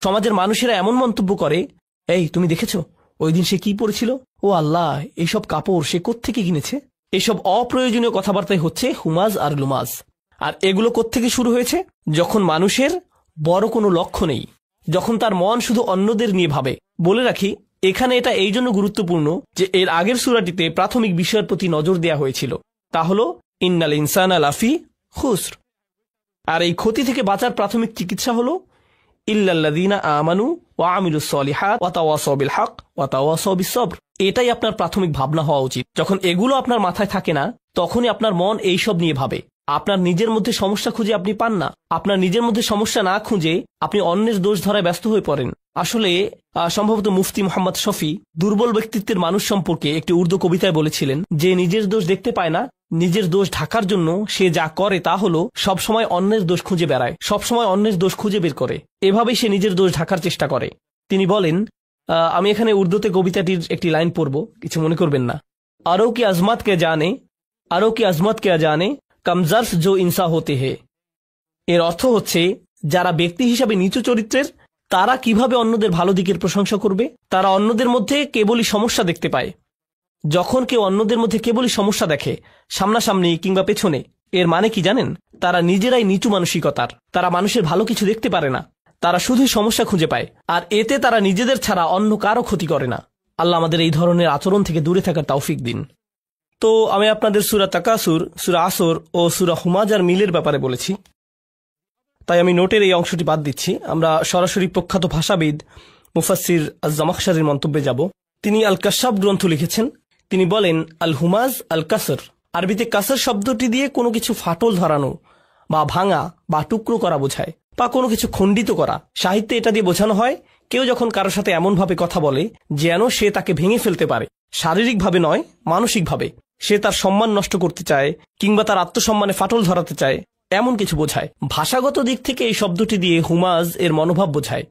সমাজের মানুষেরা এমন মন্তব্য করে, এই তুমি দেখেছো ওই দিন সে কি পরেছিল, ও আল্লাহ এইসব কাপড় সে কোত্থেকে কিনেছে। এইসব অপ্রয়োজনীয় কথাবার্তাই হচ্ছে হুমাজ আর লুমাজ। আর এগুলো কোত্থেকে শুরু হয়েছে? যখন মানুষের বড় কোনো লক্ষ্য নেই, যখন তার মন শুধু অন্যদের নিয়ে ভাবে। বলে রাখি, এখানে এটা এই জন্য গুরুত্বপূর্ণ যে এর আগের সূরাটিতে প্রাথমিক বিষয়ের প্রতি নজর দেয়া হয়েছিল, তা হল ইন্নাল ইনসানা লাফি খুসর। আর এই ক্ষতি থেকে বাঁচার প্রাথমিক চিকিৎসা হল ইল্লাল্লাযীনা আমানু ওয়া আমিলুস সলিহাত ওয়া তাওয়াসাউ বিল হক ওয়া তাওয়াসাউ বিস সবর। এটাই আপনার প্রাথমিক ভাবনা হওয়া উচিত। যখন এগুলো আপনার মাথায় থাকে না, তখনই আপনার মন এইসব নিয়ে ভাবে। আপনার নিজের মধ্যে সমস্যা খুঁজে আপনি পান না। আপনার নিজের মধ্যে সমস্যা না খুঁজে আপনি অন্যের দোষ ধরায় ব্যস্ত হয়ে পড়েন। আসলে সম্ভবত মুফতি মোহাম্মদ শফি দুর্বল ব্যক্তিত্বের মানুষ সম্পর্কে একটি উর্দু কবিতায় বলেছিলেন যে নিজের দোষ দেখতে পায় না, নিজের দোষ ঢাকার জন্য সে যা করে তা হলো সবসময় অন্যের দোষ খুঁজে বেড়ায়, সবসময় অন্যের দোষ খুঁজে বের করে। এভাবেই সে নিজের দোষ ঢাকার চেষ্টা করে। তিনি বলেন, আমি এখানে উর্দুতে কবিতাটির একটি লাইন পড়ব, কিছু মনে করবেন না। আরো কি আজমত কে জানে, আরো কি আজমত কে জানে, কমজর্স জো ইনসা হতে হে। এর অর্থ হচ্ছে, যারা ব্যক্তি হিসাবে নিচু চরিত্রের তারা কিভাবে অন্যদের ভালো দিকের প্রশংসা করবে। তারা অন্যদের মধ্যে কেবলই সমস্যা দেখতে পায়। যখন কেউ অন্যদের মধ্যে কেবলই সমস্যা দেখে, সামনাসামনি কিংবা পেছনে, এর মানে কি জানেন? তারা নিজেরাই নিচু মানসিকতার। তারা মানুষের ভালো কিছু দেখতে পারে না, তারা শুধুই সমস্যা খুঁজে পায়। আর এতে তারা নিজেদের ছাড়া অন্য কারো ক্ষতি করে না। আল্লাহ আমাদের এই ধরনের আচরণ থেকে দূরে থাকার তৌফিক দিন। তো আমি আপনাদের সূরা তাকাসুর, সূরা আসর ও সূরা হুমাজার মিলের ব্যাপারে বলেছি, তাই আমি নোটের এই অংশটি বাদ দিচ্ছি। আমরা সরাসরি প্রখ্যাত ভাষাবিদ মুফাসসির আজ-জামাখশারির মন্তব্যে যাব। তিনি আল কাশাফ গ্রন্থ লিখেছেন। তিনি বলেন, আল হুমাজ আল কাসর, আরবিতে কাসর শব্দটি দিয়ে কোনো কিছু ফাটল ধরানো বা ভাঙা বা টুকরো করা বোঝায়, বা কোনো কিছু খণ্ডিত করা। সাহিত্যে এটা দিয়ে বোঝানো হয় কেউ যখন কারোর সাথে এমনভাবে কথা বলে যেন সে তাকে ভেঙে ফেলতে পারে, শারীরিকভাবে নয় মানসিকভাবে। সে তার সম্মান নষ্ট করতে চায় কিংবা তার আত্মসম্মানে ফাটল ধরাতে চায়, এমন কিছু বোঝায়। ভাষাগত দিক থেকে এই শব্দটি দিয়ে হুমাজ এর মনোভাব বোঝায়।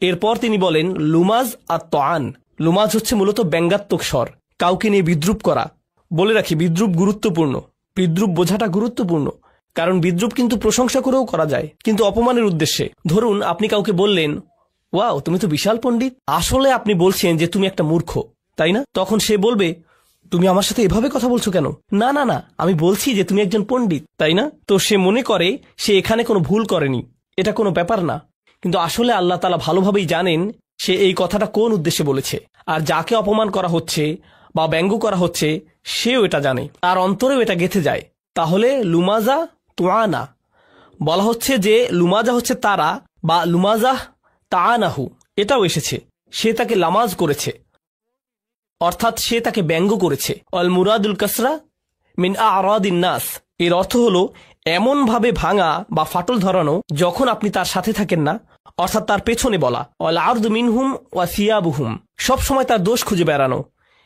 এরপর তিনি বলেন, লুমাজ আর তাআন। লুমাজ হচ্ছে মূলত ব্যঙ্গাত্মক স্বর, কাউকে নিয়ে বিদ্রুপ করা। বলে রাখি, বিদ্রুপ গুরুত্বপূর্ণ, বিদ্রুপ বোঝাটা গুরুত্বপূর্ণ, কারণ বিদ্রুপ কিন্তু প্রশংসা করেও করা যায়, কিন্তু অপমানের উদ্দেশ্যে। ধরুন আপনি কাউকে বললেন, ওয়াও তুমি তো বিশাল পণ্ডিত। আসলে আপনি বলছেন যে তুমি একটা মূর্খ, তাই না? তখন সে বলবে, তুমি আমার সাথে এভাবে কথা বলছো কেন? না না না, আমি বলছি যে তুমি একজন পণ্ডিত, তাই না? তো সে মনে করে সে এখানে কোনো ভুল করেনি, এটা কোনো ব্যাপার না। কিন্তু আসলে আল্লাহ তাআলা ভালোভাবেই জানেন সে এই কথাটা কোন উদ্দেশ্যে বলেছে। আর যাকে অপমান করা হচ্ছে বা ব্যঙ্গ করা হচ্ছে সেও এটা জানে, আর অন্তরেও এটা গেঁথে যায়। তাহলে লুমাজা তুআনা বলা হচ্ছে যে লুমাজা হচ্ছে তারা, বা লুমাজাহ তাআনাহু এটাও এসেছে, সে তাকে লামাজ করেছে, অর্থাৎ সে তাকে ব্যঙ্গ করেছে। অল মুরাদুল কাসরা মিন আ'রাদিন নাস, এর অর্থ হলো এমনভাবে ভাঙা বা ফাটল ধরানো যখন আপনি তার সাথে থাকেন না, অর্থাৎ তার পেছনে বলা। অল আরদু মিনহুম ওয়া সিয়াবুহুম, সবসময় তার দোষ খুঁজে বেড়ানো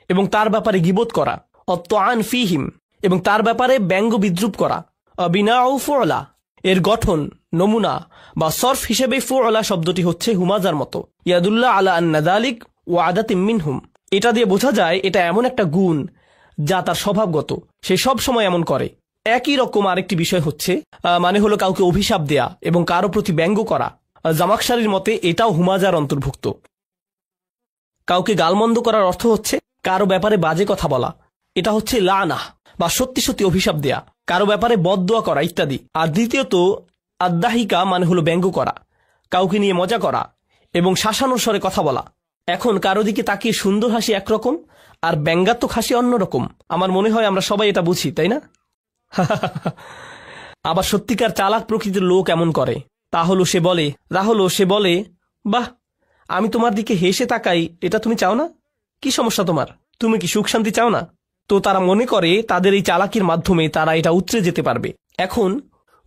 এবং তার ব্যাপারে গীবত করা। অত্তাআন ফিহিম, এবং তার ব্যাপারে ব্যঙ্গ বিদ্রুপ করা। বিনাউ ফুআলা, এর গঠন, নমুনা বা সরফ হিসেবে ফুআলা শব্দটি হচ্ছে হুমাজার মতো। ইয়াদুল্লাহ আলা আন্না যালিক ওয়া আদাতিম মিনহুম, এটা দিয়ে বোঝা যায় এটা এমন একটা গুণ যা তার স্বভাবগত, সে সব সময় এমন করে। একই রকম আরেকটি বিষয় হচ্ছে, মানে হলো কাউকে অভিশাপ দেয়া এবং কারো প্রতি ব্যঙ্গ করা। জামাখশারির মতে এটাও হুমাজার অন্তর্ভুক্ত। কাউকে গালমন্দ করার অর্থ হচ্ছে কারো ব্যাপারে বাজে কথা বলা, এটা হচ্ছে লানাহ বা সত্যি সত্যি অভিশাপ দেয়া, কারো ব্যাপারে বদদোয়া করা ইত্যাদি। আর দ্বিতীয়ত আদ্দাহিকা মানে হলো ব্যঙ্গ করা, কাউকে নিয়ে মজা করা এবং শাসানোর স্বরে কথা বলা। এখন কারো দিকে তাকিয়ে সুন্দর হাসি একরকম আর ব্যঙ্গাত্মক হাসি অন্যরকম। আমার মনে হয় আমরা সবাই এটা বুঝি, তাই না? আবার সত্যিকার চালাক প্রকৃতির লোক এমন করে, তা হলো সে বলে, বাহ আমি তোমার দিকে হেসে তাকাই, এটা তুমি চাও না? কি সমস্যা তোমার? তুমি কি সুখ শান্তি চাও না? তো তারা মনে করে তাদের এই চালাকির মাধ্যমে তারা এটা উতরে যেতে পারবে। এখন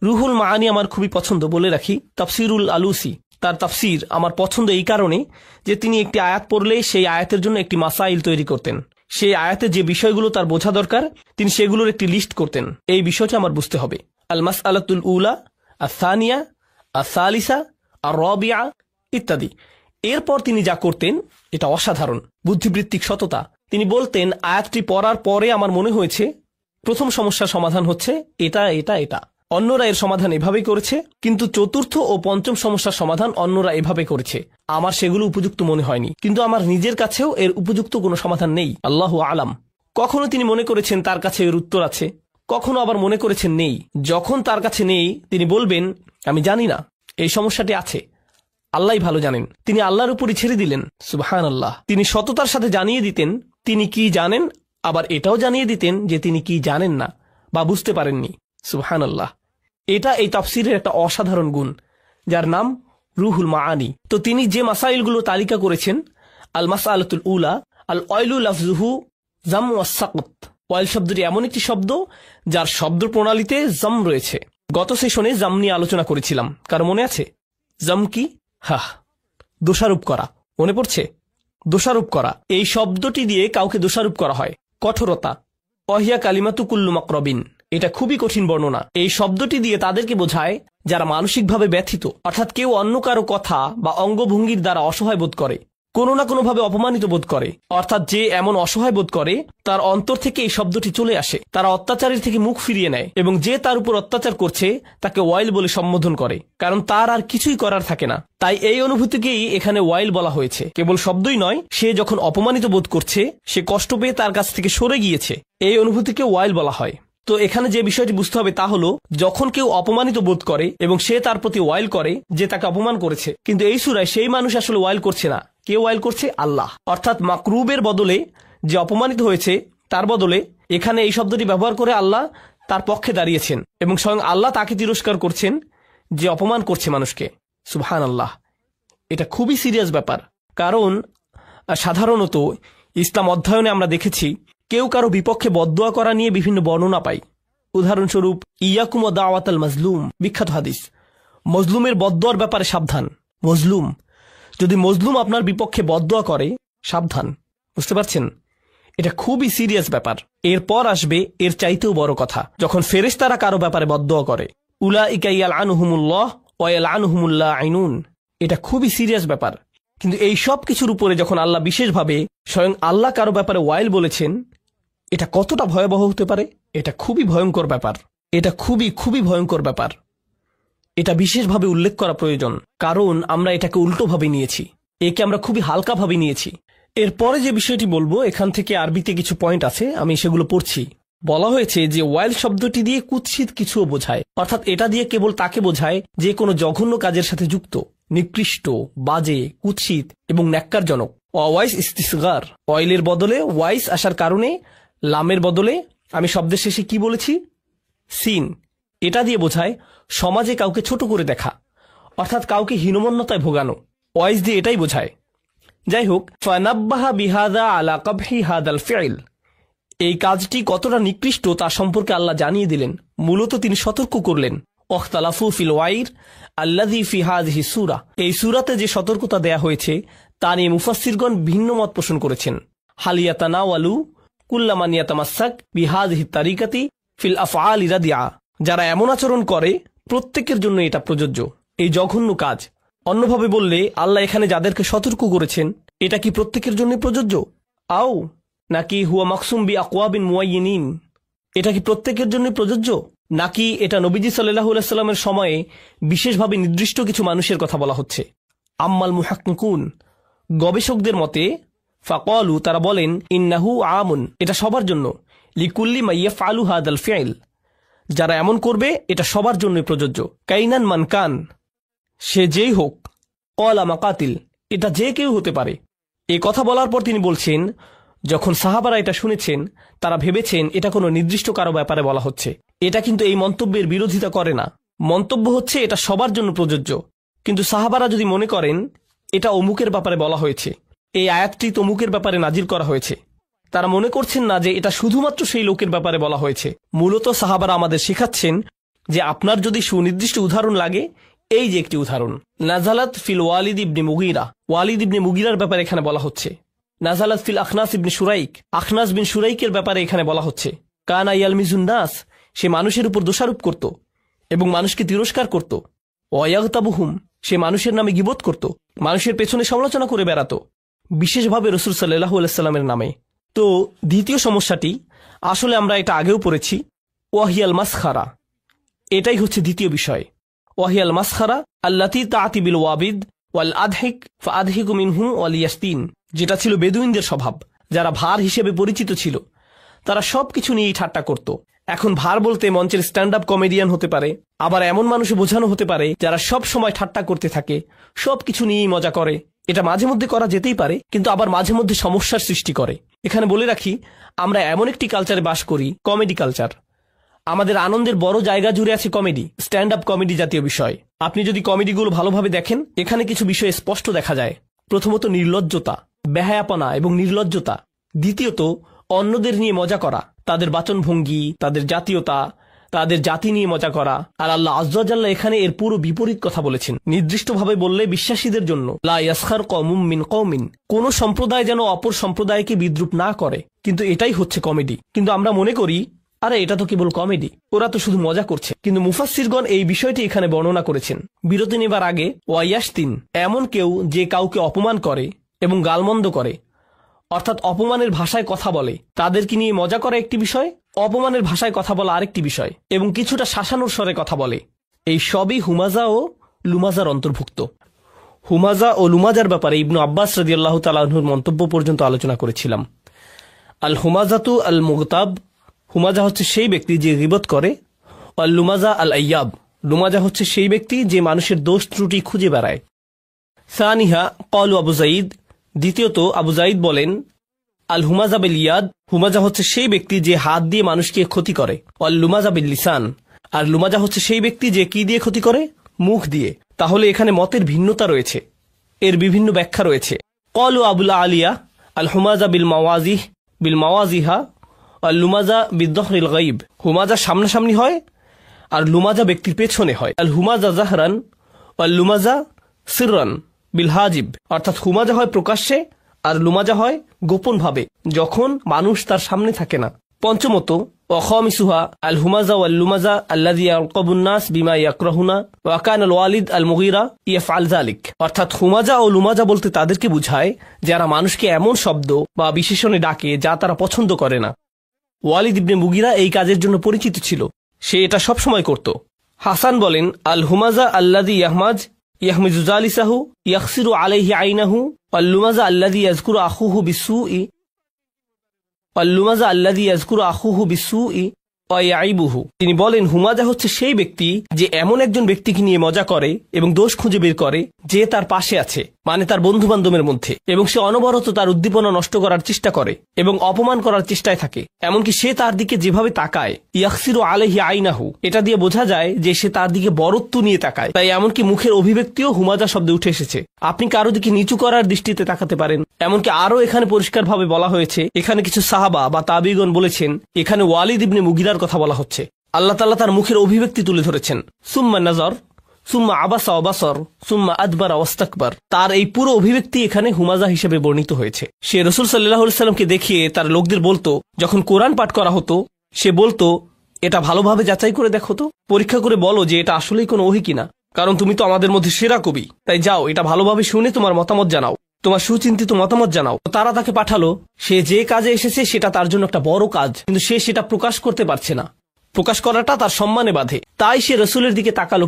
রুহুল মাআনি আমার খুবই পছন্দ। বলে রাখি, তাফসিরুল আলুসি, তার তাফসির আমার পছন্দ এই কারণে যে তিনি একটি আয়াত পড়লে সেই আয়াতের জন্য একটি মাসাইল তৈরি করতেন। সেই আয়াতে যে বিষয়গুলো তার বোঝা দরকার তিনি সেগুলোর একটি লিস্ট করতেন। এই বিষয়টা আমার বুঝতে হবে। আল মাসআলাতুল উলা, আস-সানিয়া, আস-সালিসা, আর-রাবিআ ইত্যাদি। এরপর তিনি যা করতেন এটা অসাধারণ, বুদ্ধিবৃত্তিক সততা। তিনি বলতেন, আয়াতটি পড়ার পরে আমার মনে হয়েছে প্রথম সমস্যার সমাধান হচ্ছে এটা এটা এটা, অন্যরা এর সমাধান এভাবেই করেছে, কিন্তু চতুর্থ ও পঞ্চম সমস্যার সমাধান অন্যরা এভাবে করেছে। আমার সেগুলো উপযুক্ত মনে হয়নি, কিন্তু আমার নিজের কাছেও এর উপযুক্ত কোনো সমাধান নেই। আল্লাহু আলাম। কখনো তিনি মনে করেছেন তার কাছে এর উত্তর আছে, কখনো আবার মনে করেছেন নেই। যখন তার কাছে নেই তিনি বলবেন আমি জানি না, এই সমস্যাটি আছে, আল্লাহই ভালো জানেন। তিনি আল্লাহর উপরই ছেড়ে দিলেন। সুবহানাল্লাহ। তিনি সততার সাথে জানিয়ে দিতেন তিনি কি জানেন, আবার এটাও জানিয়ে দিতেন যে তিনি কি জানেন না বা বুঝতে পারেননি। সুবহানাল্লাহ। এটা এই তাফসীরের একটা অসাধারণ গুণ, যার নাম রুহুল মাআনি। তো তিনি যে মাসাইলগুলো তালিকা করেছেন, আল মাসআলাতুল উলা আল ওয়াইলু লাফজুহু জাম ওয়াস সাকত। ওয়াইল শব্দটি এমন একটি শব্দ যার শব্দ প্রণালীতে জাম রয়েছে। গত সেশনে জাম নিয়ে আলোচনা করেছিলাম, কারো মনে আছে? জাম কি? দোষারোপ করা। মনে পড়ছে? দোষারোপ করা, এই শব্দটি দিয়ে কাউকে দোষারোপ করা হয়। কঠোরতা, ওয়াহিয়া কালিমাতু কুল্লু মাকরবিন, এটা খুবই কঠিন বর্ণনা। এই শব্দটি দিয়ে তাদেরকে বোঝায় যারা মানসিকভাবে ব্যথিত, অর্থাৎ কেউ অন্য কারো কথা বা অঙ্গভঙ্গির দ্বারা অসহায় বোধ করে, কোনো না কোনোভাবে অপমানিত বোধ করে, অর্থাৎ যে এমন অসহায় বোধ করে তার অন্তর থেকে এই শব্দটি চলে আসে। তারা অত্যাচারের থেকে মুখ ফিরিয়ে নেয় এবং যে তার উপর অত্যাচার করছে তাকে ওয়াইল বলে সম্বোধন করে, কারণ তার আর কিছুই করার থাকে না। তাই এই অনুভূতিকেই এখানে ওয়াইল বলা হয়েছে। কেবল শব্দই নয়, সে যখন অপমানিত বোধ করছে, সে কষ্ট পেয়ে তার কাছ থেকে সরে গিয়েছে, এই অনুভূতিকে ওয়াইল বলা হয়। তো এখানে যে বিষয়টি বুঝতে হবে তা হলো, যখন কেউ অপমানিত বোধ করে এবং সে তার প্রতি ওয়াইল করে যে তাকে অপমান করেছে, কিন্তু এই সূরায় সেই মানুষ আসলে ওয়াইল করছে না। কে ওয়াইল করছে? আল্লাহ। অর্থাৎ মাকরুবের বদলে যে অপমানিত হয়েছে তার বদলে এখানে এই শব্দটি ব্যবহার করে আল্লাহ তার পক্ষে দাঁড়িয়েছেন এবং স্বয়ং আল্লাহ তাকে তিরস্কার করছেন যে অপমান করছে মানুষকে। সুবহানাল্লাহ। এটা খুবই সিরিয়াস ব্যাপার, কারণ সাধারণত ইসলাম অধ্যয়নে আমরা দেখেছি কেউ কারো বিপক্ষে বদদোয়া করা নিয়ে বিভিন্ন বর্ণনা পাই। উদাহরণস্বরূপ ইয়াকুম ওয়া দাওয়াতাল মাজলুম, বিখ্যাত হাদিস। মজলুমের বদদোয়ার ব্যাপারে সাবধান। মজলুম, যদি মজলুম আপনার বিপক্ষে বদদোয়া করে, সাবধান। বুঝতে পারছেন? এটা খুবই সিরিয়াস ব্যাপার। এরপর আসবে এর চাইতেও বড় কথা, যখন ফেরেশতারা কারো ব্যাপারে বদদোয়া করে। উলাইকা ইয়ালআনুহুমুল্লাহ ওয়া ইয়ালআনুহুমুল লাঈনুন। এটা খুবই সিরিয়াস ব্যাপার। কিন্তু এই সব কিছুর উপরে যখন আল্লাহ বিশেষভাবে স্বয়ং আল্লাহ কারো ব্যাপারে ওয়াইল বলেছেন, এটা কতটা ভয়াবহ হতে পারে? এটা খুবই ভয়ঙ্কর ব্যাপার। এটা খুবই খুবই ভয়ঙ্কর ব্যাপার। এটা বিশেষভাবে উল্লেখ করা প্রয়োজন, কারণ আমরা এটাকে উল্টোভাবে নিয়েছি, একে আমরা খুবই হালকাভাবে নিয়েছি। এরপরে যে বিষয়টি বলবো, এখান থেকে আরবিতে কিছু পয়েন্ট আছে, আমি সেগুলো পড়ছি। বলা হয়েছে যে ওয়াইল শব্দটি দিয়ে কুৎসিত কিছুও বোঝায়, অর্থাৎ এটা দিয়ে কেবল তাকে বোঝায় যে কোনো জঘন্য কাজের সাথে যুক্ত, নিকৃষ্ট, বাজে, কুৎসিত এবং ন্যাক্কারজনক। ওয়াইস ইস্তিসগার, ওয়াইলের বদলে ওয়াইস আসার কারণে লামের বদলে আমি শব্দের শেষে কি বলেছি? সিন। এটা দিয়ে বোঝায় সমাজে কাউকে ছোট করে দেখা, অর্থাৎ কাউকে হীনমন্যতায় ভোগানো। ওয়াইস দিয়ে এটাই বোঝায়। যাই হোক, ফানাব্বাহা বিহাদা আলা কাবহি হাদাল ফিল, এই কাজটি কতটা নিকৃষ্ট তা সম্পর্কে আল্লাহ জানিয়ে দিলেন। মূলত তিনি সতর্ক করলেন। ওখতালাফু ফিল ওয়াইর আল্লাযী ফি হাযিহি সূরা, এই সূরাতে যে সতর্কতা দেয়া হয়েছে তা নিয়ে মুফাসসিরগণ ভিন্ন মত পোষণ করেছেন। হাল ইয়াতানাওয়ালু কুল্লা মান ইয়াতামাসসাক বিহাযিহি তারিকাতি ফিল আফআলি রাদিয়া, যারা এমন আচরণ করে প্রত্যেকের জন্য এটা প্রযোজ্য, এই জঘন্য কাজ। অন্যভাবে বললে আল্লাহ এখানে যাদেরকে সতর্ক করেছেন এটা কি প্রত্যেকের জন্য প্রযোজ্য? আও নাকি হুয়া মাকসুম বি আকওয়াবিন মুয়ায়্যিনিন, এটা কি প্রত্যেকের জন্য প্রযোজ্য, নাকি এটা নবীজি সাল্লাল্লাহু আলাইহি সাল্লামের সময়ে বিশেষভাবে নির্দিষ্ট কিছু মানুষের কথা বলা হচ্ছে? আম্মাল মুহাক্কিকুন, গবেষকদের মতে, ফাকালু, তারা বলেন, ইন্নাহু আমুন, এটা সবার জন্য, লিকুল্লি মা ইয়াফআলু হাদাল ফিল, যারা এমন করবে এটা সবার জন্য প্রযোজ্য। কাইনান মান কান, সে যেই হোক, ক্বালা মাকাতিল, এটা যে কেউ হতে পারে। এই কথা বলার পর তিনি বলছেন, যখন সাহাবারা এটা শুনেছেন তারা ভেবেছেন এটা কোনো নির্দিষ্ট কারো ব্যাপারে বলা হচ্ছে। এটা কিন্তু এই মন্তব্যের বিরোধিতা করে না। মন্তব্য হচ্ছে এটা সবার জন্য প্রযোজ্য, কিন্তু সাহাবারা যদি মনে করেন এটা অমুকের ব্যাপারে বলা হয়েছে, এই আয়াতটি তমুকের ব্যাপারে নাজিল করা হয়েছে, তারা মনে করছেন না যে এটা শুধুমাত্র সেই লোকের ব্যাপারে বলা হয়েছে। মূলত সাহাবারা আমাদের শেখাচ্ছেন যে আপনার যদি সুনির্দিষ্ট উদাহরণ লাগে, এই যে একটি উদাহরণ, নাজালাত ফিল ওয়ালিদ ইবনে মুগীরা, ওয়ালিদ ইবনে মুগীরার ব্যাপারে এখানে বলা হচ্ছে। নাজালাত ফিল আখনাস ইবনে শুরাইক, আখনাস বিন শুরাইকের ব্যাপারে এখানে বলা হচ্ছে। কানা ইয়ালমিজুন নাস, সে মানুষের উপর দোষারোপ করত এবং মানুষকে তিরস্কার করত। ওয়ায়াগতাবুহুম, সে মানুষের নামে গীবত করত, মানুষের পেছনে সমালোচনা করে বেড়াত, বিশেষভাবে রাসূল সাল্লাল্লাহু আলাইহি সাল্লামের নামে। তো দ্বিতীয় সমস্যাটি, আসলে আমরা এটা আগেও পড়েছি, ওয়াহিয়াল মাসখারা, এটাই হচ্ছে দ্বিতীয় বিষয়। ওয়াহিয়াল মাসখারা আল্লাতি তাআতি বিল ওয়াবিদ ওয়াল আদহিক ফাআদহিকু মিনহু ওয়াল ইয়াস্তিন, যেটা ছিল বেদুইনদের স্বভাব, যারা ভার হিসেবে পরিচিত ছিল। তারা সবকিছু নিয়েই ঠাট্টা করত। এখন ভার বলতে মঞ্চের স্ট্যান্ড আপ কমেডিয়ান হতে পারে, আবার এমন মানুষে বোঝানো হতে পারে যারা সব সময় ঠাট্টা করতে থাকে, সবকিছু নিয়েই মজা করে। এটা মাঝে মধ্যে করা যেতেই পারে, কিন্তু আবার মাঝে মধ্যে সমস্যার সৃষ্টি করে। এখানে বলে রাখি, আমরা এমন একটি কালচারে বাস করি, কমেডি কালচার। আমাদের আনন্দের বড় জায়গা জুড়ে আছে কমেডি, স্ট্যান্ড আপ কমেডি জাতীয় বিষয়। আপনি যদি কমেডিগুলো ভালোভাবে দেখেন, এখানে কিছু বিষয় স্পষ্ট দেখা যায়। প্রথমত নির্লজ্জতা, বেহায়াপনা এবং নির্লজ্জতা। দ্বিতীয়ত অন্যদের নিয়ে মজা করা, তাদের বাচনভঙ্গি, তাদের জাতীয়তা, তাদের জাতি নিয়ে মজা করা। আর আল্লাহ আয্যা ওয়া জাল্লা এখানে এর পুরো বিপরীত কথা বলেছেন। নির্দিষ্টভাবে বললে বিশ্বাসীদের জন্য লা ইয়াসখার কওমুম মিন কওমিন, কোন সম্প্রদায় যেন অপর সম্প্রদায়কে বিদ্রুপ না করে। কিন্তু এটাই হচ্ছে কমেডি। কিন্তু আমরা মনে করি, আরে এটা তো কেবল কমেডি, ওরা তো শুধু মজা করছে। কিন্তু মুফাসসিরগণ এই বিষয়টি এখানে বর্ণনা করেছেন। বিরতি নেবার আগে ওয়াইয়াস্তিন, এমন কেউ যে কাউকে অপমান করে এবং গালমন্দ করে, অর্থাৎ অপমানের ভাষায় কথা বলে, তাদেরকে নিয়ে মজা করা একটি বিষয়, অপমানের ভাষায় কথা বলা আরেকটি বিষয়, এবং কিছুটা শাসানোর স্বরে কথা বলে। এই সবই হুমাজা ও লুমাজার অন্তর্ভুক্ত। হুমাজা ও লুমাজার ব্যাপারে ইবনু আব্বাস রাদিয়াল্লাহু তাআলা আনহুর মন্তব্য পর্যন্ত আলোচনা করেছিলাম। আল হুমাজাতু আল মুগতাব, হুমাজা হচ্ছে সেই ব্যক্তি যে গীবত করে। আল লুমাজা আল আইয়াব, লুমাজা হচ্ছে সেই ব্যক্তি যে মানুষের দোষ ত্রুটি খুঁজে বেড়ায়। সানিহা ক্বালু আবু যাইদ, দ্বিতীয়ত আবু যাইদ বলেন, আল হুমাজা বিল ইয়াদ, হুমাজা হচ্ছে সেই ব্যক্তি যে হাত দিয়ে মানুষকে ক্ষতি করে। আল লুমাজা বিল লিসান, আর লুমাজা হচ্ছে সেই ব্যক্তি যে কি দিয়ে ক্ষতি করে? মুখ দিয়ে। তাহলে এখানে মতের ভিন্নতা রয়েছে, এর বিভিন্ন ব্যাখ্যা রয়েছে। ক্বালু আবুল আলিয়া আল হুমাজা বিল মাওয়াজিহা আল লুমাজা বিদ্দহরিল গাইব, হুমাজা সামনাসামনি হয় আর লুমাজা ব্যক্তির পেছনে হয়। আল হুমাজা জাহরান আল লুমাজা সিররান বিল হাজিব, অর্থাৎ হুমাজা হয় প্রকাশ্যে আর লুমাজা হয় গোপন ভাবে, যখন মানুষ তার সামনে থাকে না। পঞ্চমত ওয়াখামিসুহা আল হুমাজা ওয়াল লুমাজা আল্লাযী ইয়ারকাবুন নাস বিমা ইয়াকরাহুনা ওয়া কানা আল ওয়ালিদ আল মুগীরা ইয়াফআল যালিক, অর্থাৎ হুমাজা ও লুমাজা বলতে তাদেরকে বুঝায় যারা মানুষকে এমন শব্দ বা বিশেষণে ডাকে যা তারা পছন্দ করে না। ওয়ালিদ ইবনে মুগীরা এই কাজের জন্য পরিচিত ছিল, সে এটা সবসময় করত। হাসান বলেন, আল হুমাজা আল্লাযী ইয়াহমিজু জালিসাহু ইয়াখসিরু আলাইহি আইনাহু ওয়াল লুমাজা আল্লাযী ইয়াযকুরু আখুহু বিসসুই ওয়া ইয়াইবুহু। তিনি বলেন, হুমাজা হচ্ছে সেই ব্যক্তি যে এমন একজন ব্যক্তিকে নিয়ে মজা করে এবং দোষ খুঁজে বের করে যে তার পাশে আছে, মানে তার বন্ধু বান্ধবের মধ্যে, এবং সে অনবরত তার উদ্দীপনা নষ্ট করার চেষ্টা করে এবং অপমান করার চেষ্টায় থাকে। এমনকি সে তার দিকে যেভাবে তাকায়, ইয়াখসিরু আলাইহি আইনাহু, এটা দিয়ে বোঝা যায় যে সে তার দিকে বরত্ব নিয়ে তাকায়। তাই এমনকি মুখের অভিব্যক্তিও হুমাজা শব্দে উঠে এসেছে। আপনি কারো দিকে নিচু করার দৃষ্টিতে তাকাতে পারেন। এমনকি আরো এখানে পরিষ্কারভাবে বলা হয়েছে, এখানে কিছু সাহাবা বা তাবিগণ বলেছেন এখানে ওয়ালিদ ইবনে মুগীরার কথা বলা হচ্ছে। আল্লাহ তাআলা তার মুখের অভিব্যক্তি তুলে ধরেছেন, সুম্মা নাজর সুম্মা আবাসা ওয়া বাসর সুম্মা আদবারা ওয়াস্তাকবার। তার এই পুরো অভিব্যক্তি এখানে হুমাজা হিসেবে বর্ণিত হয়েছে। সে রাসূল সাল্লাল্লাহু আলাইহি ওয়াসাল্লামকে দেখিয়ে তার লোকদের বলতো, যখন কোরআন পাঠ করা হতো সে বলতো, এটা ভালোভাবে যাচাই করে দেখো তো, পরীক্ষা করে বলো যে এটা আসলেই কোনো ওহী কিনা, কারণ তুমি তো আমাদের মধ্যে সেরা কবি, তাই যাও এটা ভালোভাবে শুনে তোমার মতামত জানাও, তোমার সুচিন্তিত মতামত জানাও। তারা তাকে পাঠালো। সে যে কাজে এসেছে সেটা তার জন্য একটা বড় কাজ, কিন্তু সে সেটা প্রকাশ করতে পারছে না। প্রকাশ করাটা তার সম্মানে বাধে। তাই সে রাসূলের দিকে তাকালো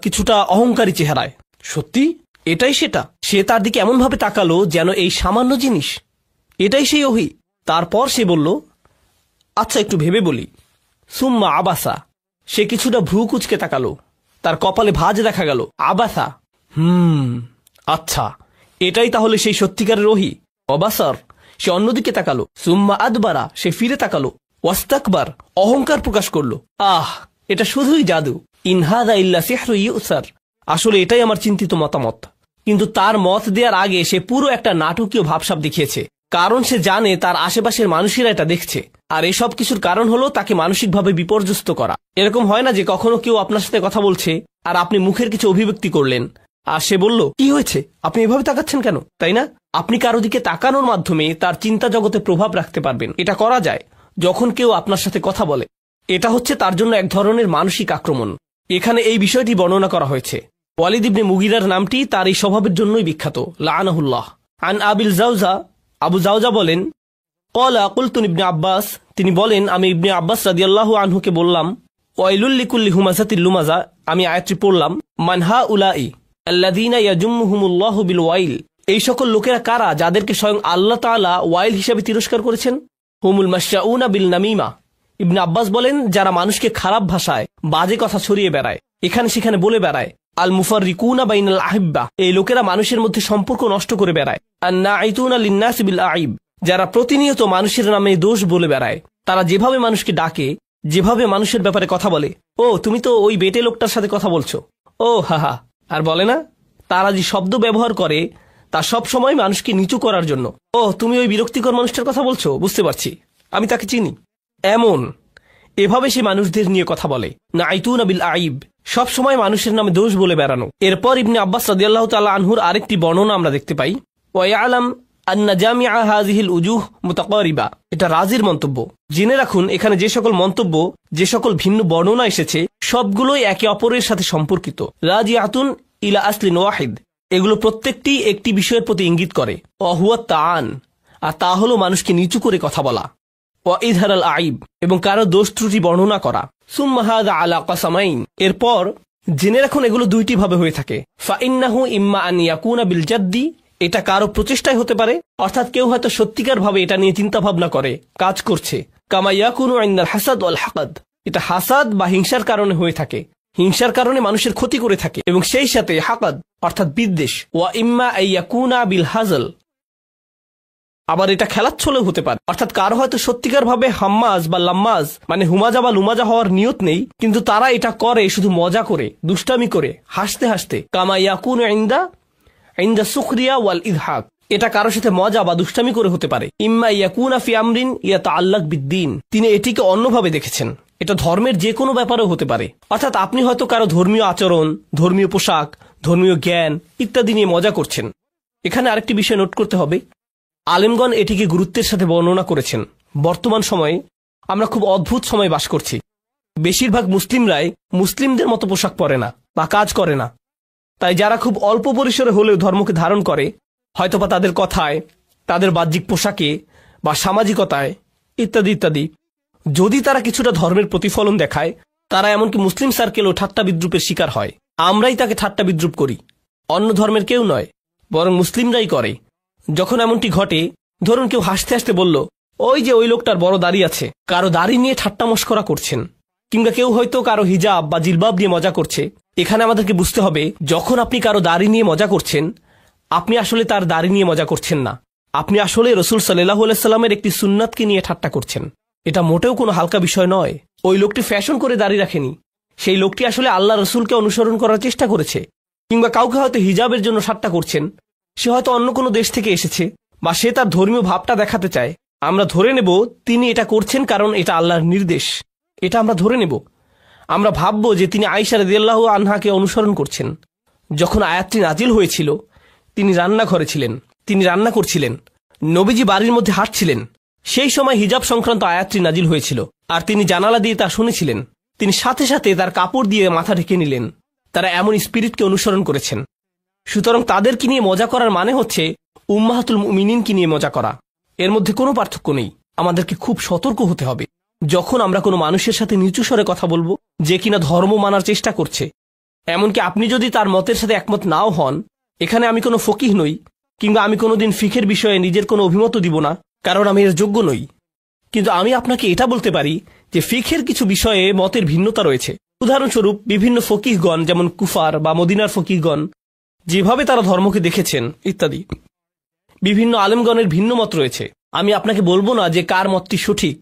কিছুটা অহংকারী চেহারায়। সত্যি এটাই সেটা। সে তার দিকে এমন ভাবে তাকালো যেন এই সামান্য জিনিস এটাই সেই ওহী। তারপর সে বলল, আচ্ছা একটু ভেবে বলি। সুম্মা আবাসা, সে কিছুটা ভ্রু কুচকে তাকালো, তার কপালে ভাঁজ দেখা গেল। আবাসা, আচ্ছা এটাই তাহলে সেই সত্যিকারের ওহী। অবাসর, সে অন্যদিকে তাকালো। সুম্মা আদবারা, সে ফিরে তাকালো। ওয়াস্তাকবার, অহংকার প্রকাশ করলো। এটা শুধুই জাদু। ইন হাযা ইল্লা সিহরুন ইউসার, আসলে এটাই আমার চিন্তিত মতামত। কিন্তু তার মত দেওয়ার আগে সে পুরো একটা নাটকীয় ভাবসাব দেখিয়েছে, কারণ সে জানে তার আশেপাশের মানুষেরা এটা দেখছে। আর এসব কিছুর কারণ হলো তাকে মানসিকভাবে বিপর্যস্ত করা। এরকম হয় না যে কখনো কেউ আপনার সাথে কথা বলছে আর আপনি মুখের কিছু অভিব্যক্তি করলেন আর সে বলল, কি হয়েছে, আপনি এভাবে তাকাচ্ছেন কেন, তাই না? আপনি কারো দিকে তাকানোর মাধ্যমে তার চিন্তা জগতে প্রভাব রাখতে পারবেন। এটা করা যায় যখন কেউ আপনার সাথে কথা বলে। এটা হচ্ছে তার জন্য এক ধরনের মানসিক আক্রমণ। এখানে এই বিষয়টি বর্ণনা করা হয়েছে। ওয়ালিদ ইবনে মুগীরার নামটি তার এই স্বভাবের জন্যই বিখ্যাত, লাআনাহুল্লাহ। আন আবিল জাওজা, আবু জাওজা বলেন, ক্বালা কুলতু ইবনে আব্বাস, তিনি বলেন আমি ইবনে আব্বাস রাদিয়াল্লাহু আনহুকে বললাম, ওয়াইলুল লিকুল্লি হুমাজাতিল লুমাজা, আমি আয়াতটি পড়লাম, মানহা উলাই আল্লাযীনা ইয়াজুমুহুমুল্লাহু বিল ওয়াইল, এই সকল লোকেরা কারা যাদেরকে স্বয়ং আল্লাহ তাআলা ওয়াইল হিসেবে তিরস্কার করেছেন? হুমুল মাশাউনা বিল নামিমা। ইবনে আব্বাস বলেন, যারা মানুষকে খারাপ ভাষায় বাজে কথা ছড়িয়ে বেড়ায়, এখানে সেখানে বলে বেড়ায়। আল মুফাররিকুনা বাইনাল আহিব্বা, এই লোকেরা মানুষের মধ্যে সম্পর্ক নষ্ট করে বেড়ায়। আন-নাঈতুনা লিন-নাসি বিল আইব, যারা প্রতিনিয়ত মানুষের নামে দোষ বলে বেড়ায়। তারা যেভাবে মানুষকে ডাকে, যেভাবে মানুষের ব্যাপারে কথা বলে, ও তুমি তো ওই বেটে লোকটার সাথে কথা বলছো, ও হাহা, আর বলে না, তারা যে শব্দ ব্যবহার করে তা সব সময় মানুষকে নিচু করার জন্য। ও তুমি ওই বিরক্তিকর মানুষটার কথা বলছো, বুঝতে পারছি, আমি তাকে চিনি। এভাবে সে মানুষদের নিয়ে কথা বলে। নাঈতুনা বিল আইব, সব সময় মানুষের নামে দোষ বলে বেড়ানো। এরপর ইবনে আব্বাস রাদিয়াল্লাহু তাআলা আনহুর আরেকটি বর্ণনা আমরা দেখতে পাই, ওয়া ইয়ালাম আন্না জামিআ হাযিহিল উজুহ মুতাকারিবা, এটা রাজির মন্তব্য। জেনে রাখুন, এখানে যে সকল মন্তব্য, যে সকল ভিন্ন বর্ণনা এসেছে, সবগুলোই একে অপরের সাথে সম্পর্কিত। রাজিআতুন ইলা আসলিন ওয়াহিদ, এগুলো প্রত্যেকটি একটি বিষয়ের প্রতি ইঙ্গিত করে। ওয়াহুয়া তাআন, আর তা হলো মানুষকে নিচু করে কথা বলা। ওয়া ইযহারাল আইব, এবং কারো দোষ ত্রুটি বর্ণনা করা। সুম্মা হাযা আলা কাসামাইন, এরপর জেনে রাখুন এগুলো দুইটি ভাবে হয়ে থাকে। ফাইন্নাহু ইম্মা আন ইয়াকুনা বিল জাদ্দি, এটা কারো প্রচেষ্টায় হতে পারে, অর্থাৎ কেউ হয়তো সত্যিকার ভাবে এটা নিয়ে চিন্তা ভাবনা করে, কাজ করছে। কামা ইয়াকুনু ইনদাল হাসাদ ওয়াল হাকাদ, এটা হাসাদ বা হিংসার কারণে হয়ে থাকে, হিংসার কারণে মানুষের ক্ষতি করে থাকে, এবং সেই সাথে হাকাদ অর্থাৎ বিদ্বেষ। ওয়া ইম্মা আইয়াকুনা বিল হাজল, আবার এটা খেলাচ্ছলেও হতে পারে, অর্থাৎ কারো হয়তো সত্যিকার ভাবে হাম্মাজ বা লাম্মাজ মানে হুমাজা বা লুমাজা হওয়ার নিয়ত নেই, কিন্তু তারা এটা করে শুধু মজা করে, দুষ্টামি করে, হাসতে হাসতে। কামা ইয়াকুনু ইনদা সুখরিয়া ওয়াল ইযহাক, এটা কারোর সাথে মজা বা দুষ্টামি করে হতে পারে। ইম্মা ইয়াকুনা ফি আমরিন ইয়াতাআল্লাক বিদ্দীন, তিনি এটিকে অন্যভাবে দেখেছেন, এটা ধর্মের যে কোনো ব্যাপারেও হতে পারে। অর্থাৎ আপনি হয়তো কারো ধর্মীয় আচরণ, ধর্মীয় পোশাক, ধর্মীয় জ্ঞান ইত্যাদি নিয়ে মজা করছেন। এখানে আরেকটি বিষয় নোট করতে হবে, আলেমগণ এটিকে গুরুত্বের সাথে বর্ণনা করেছেন। বর্তমান সময়ে আমরা খুব অদ্ভুত সময় বাস করছি। বেশিরভাগ মুসলিমরাই মুসলিমদের মতো পোশাক পরে না বা কাজ করে না। তাই যারা খুব অল্প পরিসরে হলেও ধর্মকে ধারণ করে, হয়তোবা তাদের কথায়, তাদের বাহ্যিক পোশাকে বা সামাজিকতায় ইত্যাদি ইত্যাদি, যদি তারা কিছুটা ধর্মের প্রতিফলন দেখায়, তারা এমনকি মুসলিম সার্কেলও ঠাট্টা বিদ্রুপের শিকার হয়। আমরাই তাকে ঠাট্টা বিদ্রুপ করি, অন্য ধর্মের কেউ নয়, বরং মুসলিমরাই করে। যখন এমনটি ঘটে, ধরুন কেউ হাসতে হাসতে বলল, ওই যে ওই লোকটার বড় দাড়ি আছে, কারো দাড়ি নিয়ে ঠাট্টা মশকরা করছেন, কিংবা কেউ হয়তো কারো হিজাব বা জিলবাব নিয়ে মজা করছে। এখানে আমাদেরকে বুঝতে হবে, যখন আপনি কারো দাড়ি নিয়ে মজা করছেন, আপনি আসলে তার দাড়ি নিয়ে মজা করছেন না, আপনি আসলে রাসূল সাল্লাল্লাহু আলাইহি সাল্লামের একটি সুন্নাতকে নিয়ে ঠাট্টা করছেন। এটা মোটেও কোনো হালকা বিষয় নয়। ওই লোকটি ফ্যাশন করে দাড়ি রাখেনি, সেই লোকটি আসলে আল্লাহ রসুলকে অনুসরণ করার চেষ্টা করেছে। কিংবা কাউকে হয়তো হিজাবের জন্য ঠাট্টা করছেন, সে হয়তো অন্য কোনো দেশ থেকে এসেছে, বা সে তার ধর্মীয় ভাবটা দেখাতে চায়। আমরা ধরে নেব তিনি এটা করছেন কারণ এটা আল্লাহর নির্দেশ, এটা আমরা ধরে নেব। আমরা ভাববো যে তিনি আয়েশা রাদিয়াল্লাহু আনহাকে অনুসরণ করছেন। যখন আয়াতটি নাজিল হয়েছিল, তিনি রান্নাঘরে ছিলেন, তিনি রান্না করছিলেন, নবীজি বাড়ির মধ্যে হাঁটছিলেন। সেই সময় হিজাব সংক্রান্ত আয়াতটি নাজিল হয়েছিল, আর তিনি জানালা দিয়ে তা শুনেছিলেন। তিনি সাথে সাথে তার কাপড় দিয়ে মাথা ঢেকে নিলেন। তারা এমন স্পিরিটকে অনুসরণ করেছেন। সুতরাং তাদেরকে নিয়ে মজা করার মানে হচ্ছে উম্মাহাতুল মুমিনিনকে নিয়ে মজা করা। এর মধ্যে কোনো পার্থক্য নেই। আমাদেরকে খুব সতর্ক হতে হবে যখন আমরা কোনো মানুষের সাথে নিচু স্বরে কথা বলবো, যে কিনা ধর্ম মানার চেষ্টা করছে। এমনকি আপনি যদি তার মতের সাথে একমত নাও হন, এখানে আমি কোনো ফকিহ নই, কিংবা আমি কোনোদিন ফিকের বিষয়ে নিজের কোনো অভিমত দিব না, কারণ আমি এর যোগ্য নই। কিন্তু আমি আপনাকে এটা বলতে পারি যে ফিকের কিছু বিষয়ে মতের ভিন্নতা রয়েছে। উদাহরণস্বরূপ, বিভিন্ন ফকিহগণ, যেমন কুফার বা মদিনার ফকিহগণ, যেভাবে তারা ধর্মকে দেখেছেন ইত্যাদি, বিভিন্ন আলেমগণের ভিন্ন মত রয়েছে। আমি আপনাকে বলবো না যে কার মতটি সঠিক,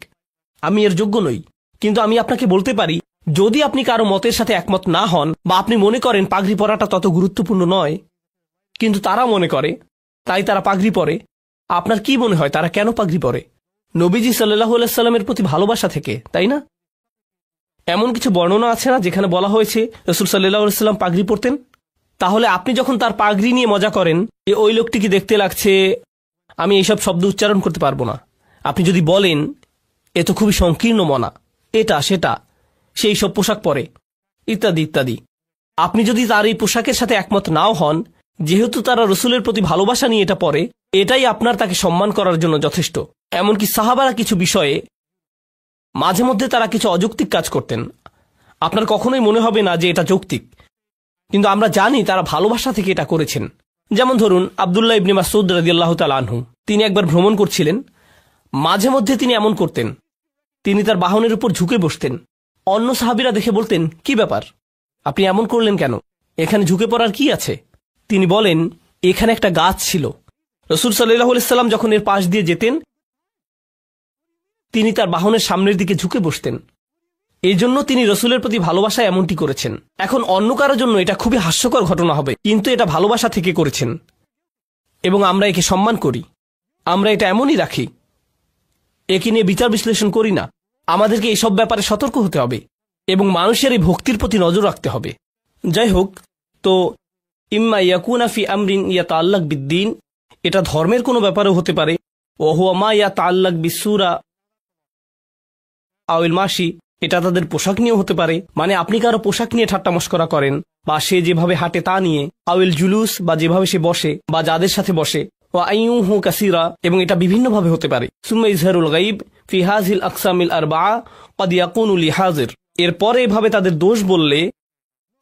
আমি এর যোগ্য নই। কিন্তু আমি আপনাকে বলতে পারি, যদি আপনি কারো মতের সাথে একমত না হন, বা আপনি মনে করেন পাগড়ি পরাটা তত গুরুত্বপূর্ণ নয়, কিন্তু তারা মনে করে, তাই তারা পাগড়ি পরে, আপনার কি মনে হয় তারা কেন পাগড়ি পরে? নবীজি সাল্লাল্লাহু আলাইহি সাল্লামের প্রতি ভালোবাসা থেকে, তাই না? এমন কিছু বর্ণনা আছে না যেখানে বলা হয়েছে রাসূল সাল্লাল্লাহু আলাইহি সাল্লাম পাগড়ি পরতেন? তাহলে আপনি যখন তার পাগড়ি নিয়ে মজা করেন যে ওই লোকটিকে দেখতে লাগছে, আমি এইসব শব্দ উচ্চারণ করতে পারবো না, আপনি যদি বলেন এ তো খুবই সংকীর্ণ মনা, এটা সেটা, সেই সব পোশাক পরে ইত্যাদি ইত্যাদি, আপনি যদি তার এই পোশাকের সাথে একমত নাও হন, যেহেতু তারা রসুলের প্রতি ভালোবাসা নিয়ে এটা পরে, এটাই আপনার তাকে সম্মান করার জন্য যথেষ্ট। এমনকি সাহাবারা কিছু বিষয়ে মাঝে মধ্যে তারা কিছু অযৌক্তিক কাজ করতেন, আপনার কখনোই মনে হবে না যে এটা যৌক্তিক, কিন্তু আমরা জানি তারা ভালোবাসা থেকে এটা করেছেন। যেমন ধরুন আব্দুল্লাহ ইবনে মাসউদ রাদিয়াল্লাহু তাআলা আনহু, তিনি একবার ভ্রমণ করছিলেন। মাঝে মধ্যে তিনি এমন করতেন, তিনি তার বাহনের উপর ঝুঁকে বসতেন। অন্য সাহাবীরা দেখে বলতেন, কি ব্যাপার, আপনি এমন করলেন কেন, এখানে ঝুঁকে পড়ার কি আছে? তিনি বলেন, এখানে একটা গাছ ছিল। রাসূল সাল্লাল্লাহু আলাইহি সাল্লাম যখন এর পাশ দিয়ে যেতেন, তিনি তার বাহনের সামনের দিকে ঝুঁকে বসতেন। এই জন্য তিনি রসুলের প্রতি ভালোবাসায় এমনটি করেছেন। এখন অন্য কারোর জন্য এটা খুবই হাস্যকর ঘটনা হবে, কিন্তু এটা ভালোবাসা থেকে করেছেন এবং আমরা একে সম্মান করি। আমরা এটা এমনই রাখি, একে নিয়ে বিচার বিশ্লেষণ করি না। আমাদেরকে এইসব ব্যাপারে সতর্ক হতে হবে এবং মানুষের এই ভক্তির প্রতি নজর রাখতে হবে। যাই হোক, তো ইম্মা ইয়াকুনা ফি আমরিন ইয়াতাআল্লাক বিদ্দীন, এটা ধর্মের কোনো ব্যাপারেও হতে পারে। ওয়া হুয়া মা ইয়াতাআল্লাক বিসসুরা আউল মাশি, এটা তাদের পোশাক নিয়েও হতে পারে, মানে আপনি কারো পোশাক নিয়ে ঠাট্টা মশকরা করেন, বা সে যেভাবে হাঁটে তা নিয়ে। আউল জুলুস, বা যেভাবে সে বসে বা যাদের সাথে বসে। ওয়া আইয়ুহু কাসীরা, এবং এটা বিভিন্নভাবে হতে পারে। সুম্মা ইজহারুল গায়ব ফি হাযিল আকসামিল আরবাআ ক্বাদ ইয়াকুনু লিহাজির, এরপরে এভাবে তাদের দোষ বললে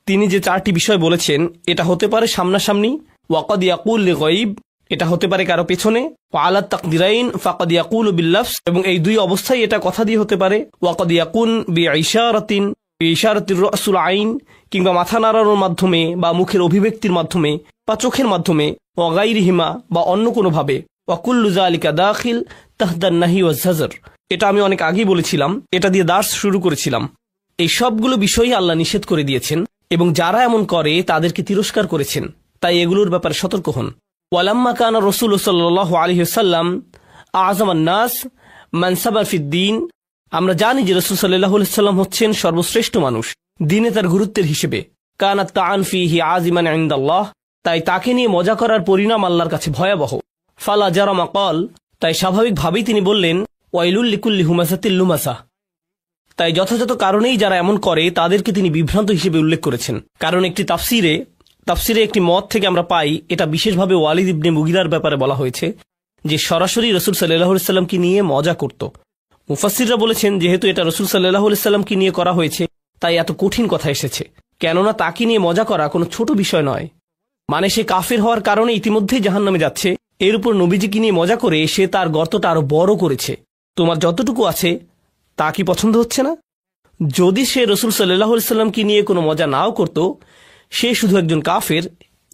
তিনি যে 4টি বিষয় বলেছেন, এটা হতে পারে সামনাসামনি। ওয়া ক্বাদ ইয়াকুল লিগায়ব, এটা হতে পারে কারো পেছনে। ওয়া আলা তাকদিরাইন ফাকাদ ইয়াকুলু বিল্লাফস, এবং এই দুই অবস্থায় এটা কথা দিয়ে হতে পারে। ওয়া ক্বাদ ইয়াকুন বিইশারাতিন বিইশারাতির রাসুল আইন, কিংবা মাথা নাড়ানোর মাধ্যমে বা মুখের অভিব্যক্তির মাধ্যমে বা চোখের মাধ্যমে। ওয়া গায়রিহিমা, বা অন্য কোনোভাবে। ওয়া কুল্লু যালিকা দাখিল তাহদান নাহি ওয়াজ জাজর, এটা আমি অনেক আগেই বলেছিলাম, এটা দিয়ে দার্স শুরু করেছিলাম। এই সবগুলো বিষয়ই আল্লাহ নিষেধ করে দিয়েছেন এবং যারা এমন করে তাদেরকে তিরস্কার করেছেন। তাই এগুলোর ব্যাপারে সতর্ক হন। ওয়ালাম্মা কানা রাসূল সাল্লাল্লাহু আলাইহি ওয়াসাল্লাম আযমান নাস মানসাবান ফিদ্দীন, আমরা জানি যে রাসূল সাল্লাল্লাহু আলাইহি ওয়াসাল্লাম হচ্ছেন সর্বশ্রেষ্ঠ মানুষ দিনে তার গুরুত্বের হিসেবে। কানাত তাআন ফিহি আযিমান ইনদাল্লাহ, তাই তাকে নিয়ে মজা করার পরিণাম আল্লাহর কাছে ভয়াবহ। ফালা জারামা ক্বাল, তাই স্বাভাবিকভাবেই তিনি বললেন, ওয়াইলুল লিকুল্লি হুমাযাতিল লুমাযা, তাই যথাযথ কারণেই যারা এমন করে তাদেরকে তিনি বিভ্রান্ত হিসেবে উল্লেখ করেছেন। কারণ একটি তাফসিরে একটি মত থেকে আমরা পাই, এটা বিশেষভাবে ওয়ালিদ ইবনে মুগিরার ব্যাপারে বলা হয়েছে যে সরাসরি রাসূল সাল্লাল্লাহু আলাইহি সাল্লামকে নিয়ে মজা করত। মুফাসসিররা বলেছেন, যেহেতু এটা রাসূল সাল্লাল্লাহু আলাইহি সাল্লামকে নিয়ে করা হয়েছে, তাই এত কঠিন কথা এসেছে। কেননা তাকে নিয়ে মজা করা কোনো ছোট বিষয় নয়। মানে সে কাফের হওয়ার কারণে ইতিমধ্যেই জাহান্নামে যাচ্ছে, এর উপর নবীজিকে নিয়ে মজা করে সে তার গর্তটা আরো বড় করেছে। তোমার যতটুকু আছে তা কি পছন্দ হচ্ছে না? যদি সে রাসূল সাল্লাল্লাহু আলাইহি সাল্লামকে নিয়ে কোনো মজা নাও করত, সে শুধু একজন কাফের,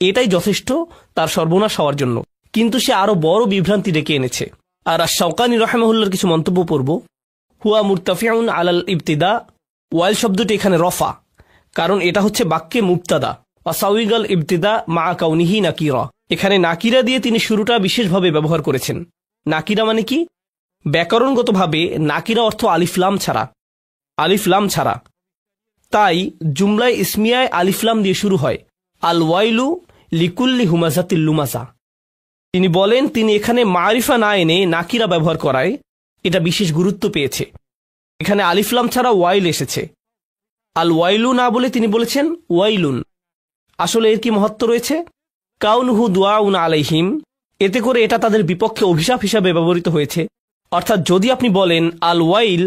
এটাই যথেষ্ট তার সর্বনাশ হওয়ার জন্য। কিন্তু সে আরো বড় বিভ্রান্তি ডেকে এনেছে। আর আশ-শাওকানি রাহিমাহুল্লাহর কিছু মন্তব্য পড়ব। হুয়া মুরতাফিউন আলাল ইবতিদা, ওয়াইল শব্দটি এখানে রফা, কারণ এটা হচ্ছে বাক্যে মুবতাদা। ওয়াসাউইগাল ইবতিদা মা কাউনিহি নাকিরা, এখানে নাকিরা দিয়ে তিনি শুরুটা বিশেষভাবে ব্যবহার করেছেন। নাকিরা মানে কি? ব্যাকরণগতভাবে নাকিরা অর্থ আলিফলাম ছাড়া, তাই জুমলায় ইসমিয়ায় আলিফলাম দিয়ে শুরু হয়। আল ওয়াইলু লিকুল্লি হুমাযাতিল লুমাযা, তিনি বলেন তিনি এখানে মারিফা না এনে নাকিরা ব্যবহার করায় এটা বিশেষ গুরুত্ব পেয়েছে। এখানে আলিফলাম ছাড়া ওয়াইল এসেছে। আল ওয়াইলু না বলে তিনি বলেছেন ওয়াইলুন। আসলে এর কি মহত্ব রয়েছে? কাউনুহু দুআউন আলাইহিম, এতে করে এটা তাদের বিপক্ষে অভিশাপ হিসাবে ব্যবহৃত হয়েছে। অর্থাৎ যদি আপনি বলেন আল ওয়াইল,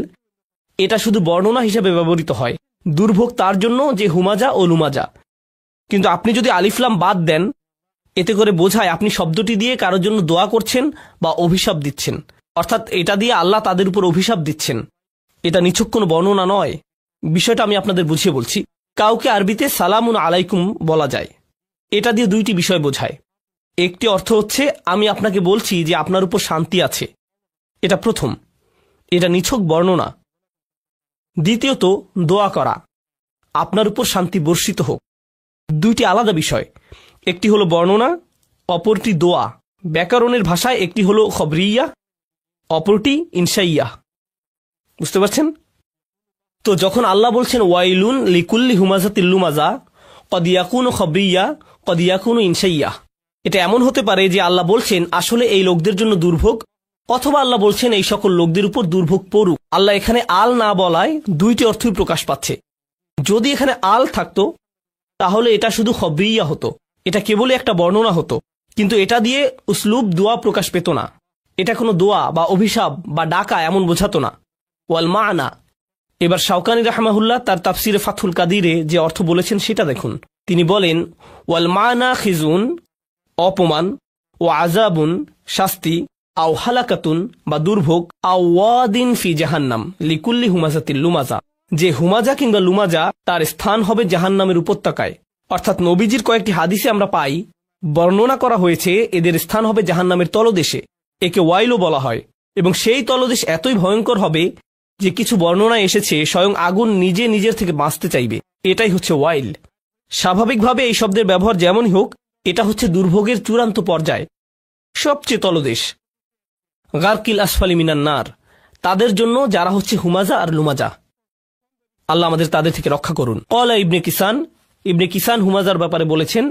এটা শুধু বর্ণনা হিসাবে ব্যবহৃত হয়, দুর্ভোগ তার জন্য যে হুমাজা ও লুমাজা। কিন্তু আপনি যদি আলিফলাম বাদ দেন, এতে করে বোঝায় আপনি শব্দটি দিয়ে কারোর জন্য দোয়া করছেন বা অভিশাপ দিচ্ছেন। অর্থাৎ এটা দিয়ে আল্লাহ তাদের উপর অভিশাপ দিচ্ছেন। এটা নিছক কোনো বর্ণনা নয়। বিষয়টা আমি আপনাদের বুঝিয়ে বলছি। কাউকে আরবিতে সালামুন আলাইকুম বলা যায়, এটা দিয়ে দুইটি বিষয় বোঝায়। একটি অর্থ হচ্ছে আমি আপনাকে বলছি যে আপনার উপর শান্তি আছে, এটা প্রথম, এটা নিছক বর্ণনা। দ্বিতীয়ত দোয়া করা, আপনার উপর শান্তি বর্ষিত হোক। দুইটি আলাদা বিষয়, একটি হলো বর্ণনা, অপরটি দোয়া। ব্যাকরণের ভাষায় একটি হলো খবরিয়া, অপরটি ইনশাইয়া। বুঝতে পারছেন? তো যখন আল্লাহ বলছেন ওয়াইলুন লিকুল্লি হুমাযাতিল লুমাযা ক্বাদ ইয়াকুনু খবরিয়া ক্বাদ ইয়াকুনু ইনশাইয়া, এটা এমন হতে পারে যে আল্লাহ বলছেন আসলে এই লোকদের জন্য দুর্ভোগ, অথবা আল্লাহ বলছেন এই সকল লোকদের উপর দুর্ভোগ পড়ুক। আল্লাহ এখানে আল না বলায় দুইটি অর্থই প্রকাশ পাচ্ছে। যদি এখানে আল থাকতো তাহলে এটা শুধু খবরিয়া হতো, এটা কেবলই একটা বর্ণনা হতো, কিন্তু এটা দিয়ে উসলুব দোয়া প্রকাশ পেত না। এটা কোনো দোয়া বা অভিশাপ বা ডাকা এমন বোঝাতো না। ওয়াল মানা, এবার শাওকানী রাহমাহুল্লাহ তার তাফসিরে ফাথুল কাদিরে যে অর্থ বলেছেন সেটা দেখুন। তিনি বলেন, ওয়াল মানা খিজুন অপমান, ও আযাবুন শাস্তি, আও হালাকাতুন বা দুর্ভোগ, আও ওয়াদিন ফি জাহান্নাম লিকুল্লি হুমাজাতিল লুমাজা, যে হুমাজা কিংবা লুমাজা তার স্থান হবে জাহান্নামের উপত্যকায়। অর্থাৎ নবীজির কয়েকটি হাদিসে আমরা পাই বর্ণনা করা হয়েছে এদের স্থান হবে জাহান্নামের তলদেশে, একে ওয়াইলও বলা হয়, এবং সেই তলদেশ এতই ভয়ঙ্কর হবে যে কিছু বর্ণনায় এসেছে স্বয়ং আগুন নিজে নিজের থেকে বাঁচতে চাইবে। এটাই হচ্ছে ওয়াইল। স্বাভাবিকভাবে এই শব্দের ব্যবহার যেমনই হোক, এটা হচ্ছে দুর্ভোগের চূড়ান্ত পর্যায়, সবচেয়ে তলদেশ। গারকিল আসফালি মিনান নার, তাদের জন্য যারা হচ্ছে হুমাজা আর লুমাজা। আল্লাহ আমাদের তাদের থেকে রক্ষা করুন। ক্বালা ইবনে কিসান হুমাজার ব্যাপারে বলেছেন,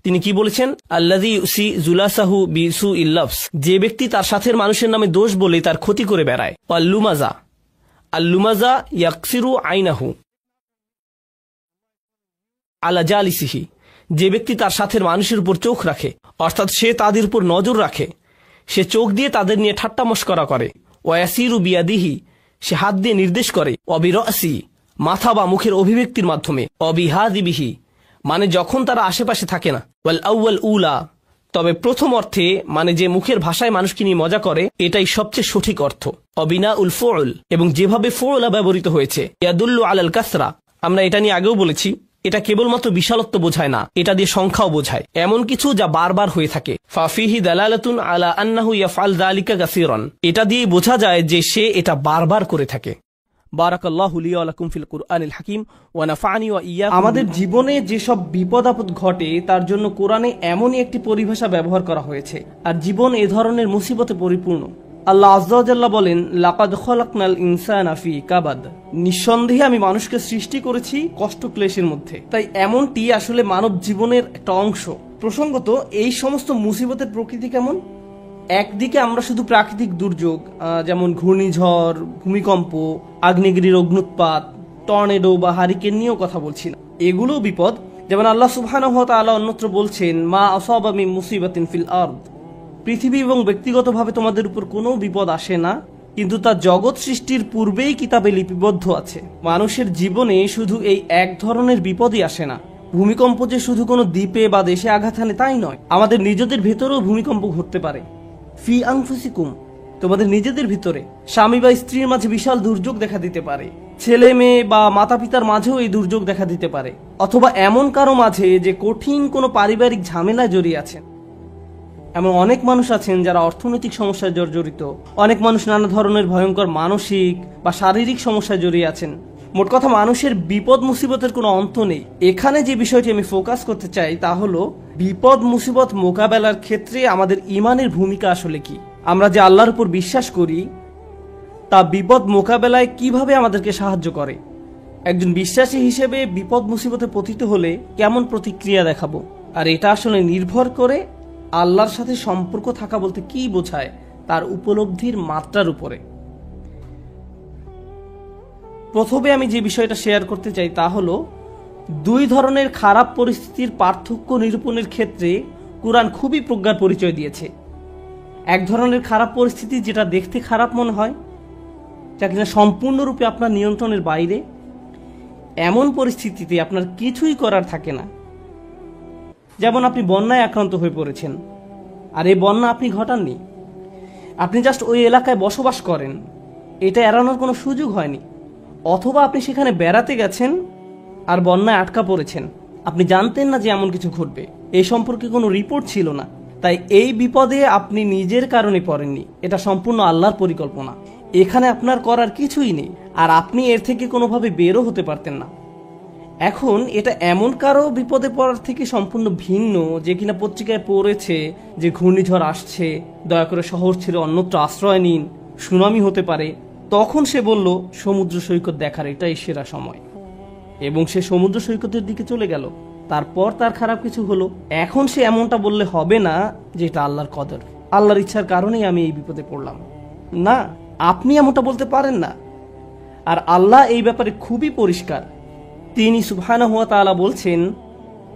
তিনি কি বলেছেন, আল্লাযী ইউসি জুলাসাহু বিসুইল লাফস, যে ব্যক্তি তার সাথের মানুষের নামে দোষ বলে তার ক্ষতি করে বেড়ায়। আল্লুমাজা ইয়াকসিরু আইনাহু আলা জালিসিহি, যে ব্যক্তি তার সাথের মানুষের উপর চোখ রাখে, অর্থাৎ সে তাদের উপর নজর রাখে, সে চোখ দিয়ে তাদের নিয়ে ঠাট্টা মশকরা করে। ওয়াসিরু বিয়াদিহি, সে হাত দিয়ে নির্দেশ করে। অবিরসি, মাথা বা মুখের অভিব্যক্তির মাধ্যমে। অবিহাদিবিহি, মানে যখন তারা আশেপাশে থাকে না। ওয়াল আউয়াল উলা, তবে প্রথম অর্থে মানে যে মুখের ভাষায় মানুষকে নিয়ে মজা করে, এটাই সবচেয়ে সঠিক অর্থ। অবিনা উল ফুল, এবং যেভাবে ফুলা ব্যবহৃত হয়েছে। ইয়াদুল্লু আলাল কাসরা, আমরা এটা নিয়ে আগেও বলেছি, এটা কেবলমাত্র বিশালত্ব বোঝায় না, এটা দিয়ে সংখ্যাও বোঝায়, এমন কিছু যা বারবার হয়ে থাকে। ফাফিহি দালালাতুন আলা আন্নাহু ইয়াফআল যালিকা কাসীরান, এটা দিয়ে বোঝা যায় যে সে এটা বারবার করে থাকে। বারাকাল্লাহু লি ওয়া লাকুম ফিল কুরআনিল হাকিম ওয়া নাফা'নি ওয়া ইয়্যাকুম। আমাদের জীবনে যেসব বিপদ আপদ ঘটে তার জন্য কোরআনে এমনই একটি পরিভাষা ব্যবহার করা হয়েছে, আর জীবন এ ধরনের মুসিবতে পরিপূর্ণ। আল্লাহ আযজা ওয়া জাল্লা বলেন, লাকাদ খালাকনাল ইনসানা ফি কাবাদ, নিঃসন্দেহে আমি মানুষকে সৃষ্টি করেছি কষ্ট ক্লেশের মধ্যে। তাই এমনটি আসলে মানব জীবনের একটা অংশ। প্রসঙ্গত, এই সমস্ত মুসিবতের প্রকৃতি কেমন? একদিকে আমরা শুধু প্রাকৃতিক দুর্যোগ যেমন ঘূর্ণিঝড়, ভূমিকম্প, আগ্নেয়গিরির অগ্নুৎপাত, টর্নেডো বা হারিকেন নিয়েও কথা বলছি না, এগুলোও বিপদ। যেমন আল্লাহ সুবহানাহু ওয়া তাআলা অন্যত্র বলছেন, মা আসাবা মিন মুসিবাতিন ফিল আরদ, পৃথিবী এবং ব্যক্তিগতভাবে তোমাদের উপর কোনো বিপদ আসে না, কিন্তু তা জগৎ সৃষ্টির পূর্বেই কিতাবে লিপিবদ্ধ আছে। মানুষের জীবনে শুধু এই এক ধরনের বিপদই আসে না। ভূমিকম্প যে শুধু কোনো দ্বীপে বা দেশে আঘাত হানে তাই নয়, আমাদের নিজেদের ভেতরেও ভূমিকম্প ঘটতে পারে। ফি আনফুসিকুম, তোমাদের নিজেদের ভিতরে। স্বামী বা স্ত্রীর মাঝে বিশাল দুর্যোগ দেখা দিতে পারে, ছেলে মেয়ে বা মাতা পিতার মাঝেও এই দুর্যোগ দেখা দিতে পারে, অথবা এমন কারো মাঝে যে কঠিন কোনো পারিবারিক ঝামেলায় জড়িয়ে আছেন। এমন অনেক মানুষ আছেন যারা অর্থনৈতিক সমস্যায় জর্জরিত, অনেক মানুষ নানা ধরনের ভয়ঙ্কর মানসিক বা শারীরিক সমস্যায় জড়িয়ে আছেন। মোট কথা, মানুষের বিপদ মুসিবতের কোনো অন্ত নেই। এখানে যে বিষয়টি আমি ফোকাস করতে চাই তা হলো বিপদ মুসিবত মোকাবেলার ক্ষেত্রে আমাদের ঈমানের ভূমিকা আসলে কি। আমরা যে আল্লাহর উপর বিশ্বাস করি তা বিপদ মোকাবেলায় কিভাবে আমাদেরকে সাহায্য করে। একজন বিশ্বাসী হিসেবে বিপদ মুসিবতে পতিত হলে কেমন প্রতিক্রিয়া দেখাবো, আর এটা আসলে নির্ভর করে আল্লাহর সাথে সম্পর্ক থাকা বলতে কি বোঝায় তার উপলব্ধির মাত্রার উপরে। প্রথমে আমি যে বিষয়টা শেয়ার করতে চাই তা হলো, দুই ধরনের খারাপ পরিস্থিতির পার্থক্য নিরূপণের ক্ষেত্রে কুরআন খুবই প্রজ্ঞার পরিচয় দিয়েছে। এক ধরনের খারাপ পরিস্থিতি যেটা দেখতে খারাপ মনে হয়, যা কিনা সম্পূর্ণরূপে আপনার নিয়ন্ত্রণের বাইরে, এমন পরিস্থিতিতে আপনার কিছুই করার থাকে না। যেমন আপনি বন্যায় আক্রান্ত হয়ে পড়েছেন, আর এই বন্যা আপনি ঘটাননি, আপনি জাস্ট ওই এলাকায় বসবাস করেন, এটা এড়ানোর কোনো সুযোগ হয়নি। অথবা আপনি সেখানে বেড়াতে গেছেন আর বন্যায় আটকা পড়েছেন, আপনি জানতেন না যে এমন কিছু ঘটবে, এই সম্পর্কে কোনো রিপোর্ট ছিল না। তাই এই বিপদে আপনি নিজের কারণে পড়েননি, এটা সম্পূর্ণ আল্লাহর পরিকল্পনা। এখানে আপনার করার কিছুই নেই, আর আপনি এর থেকে কোনোভাবে বেরও হতে পারতেন না। এখন এটা এমন কারো বিপদে পড়ার থেকে সম্পূর্ণ ভিন্ন যে কিনা পত্রিকায় পড়েছে যে ঘূর্ণিঝড় আসছে, দয়া করে শহর ছেড়ে অন্যত্র আশ্রয় নিন, সুনামি হতে পারে। তখন সে বলল সমুদ্র সৈকত দেখার এটাই সেরা সময়, এবং সে সমুদ্র সৈকতের দিকে চলে গেল। তারপর তার খারাপ কিছু হলো। এখন সে এমনটা বললে হবে না যে এটা আল্লাহর কদর, আল্লাহর ইচ্ছার কারণেই আমি এই বিপদে পড়লাম। না, আপনি এমনটা বলতে পারেন না। আর আল্লাহ এই ব্যাপারে খুবই পরিষ্কার। তিনি সুবহানাহু ওয়া তাআলা বলছেন,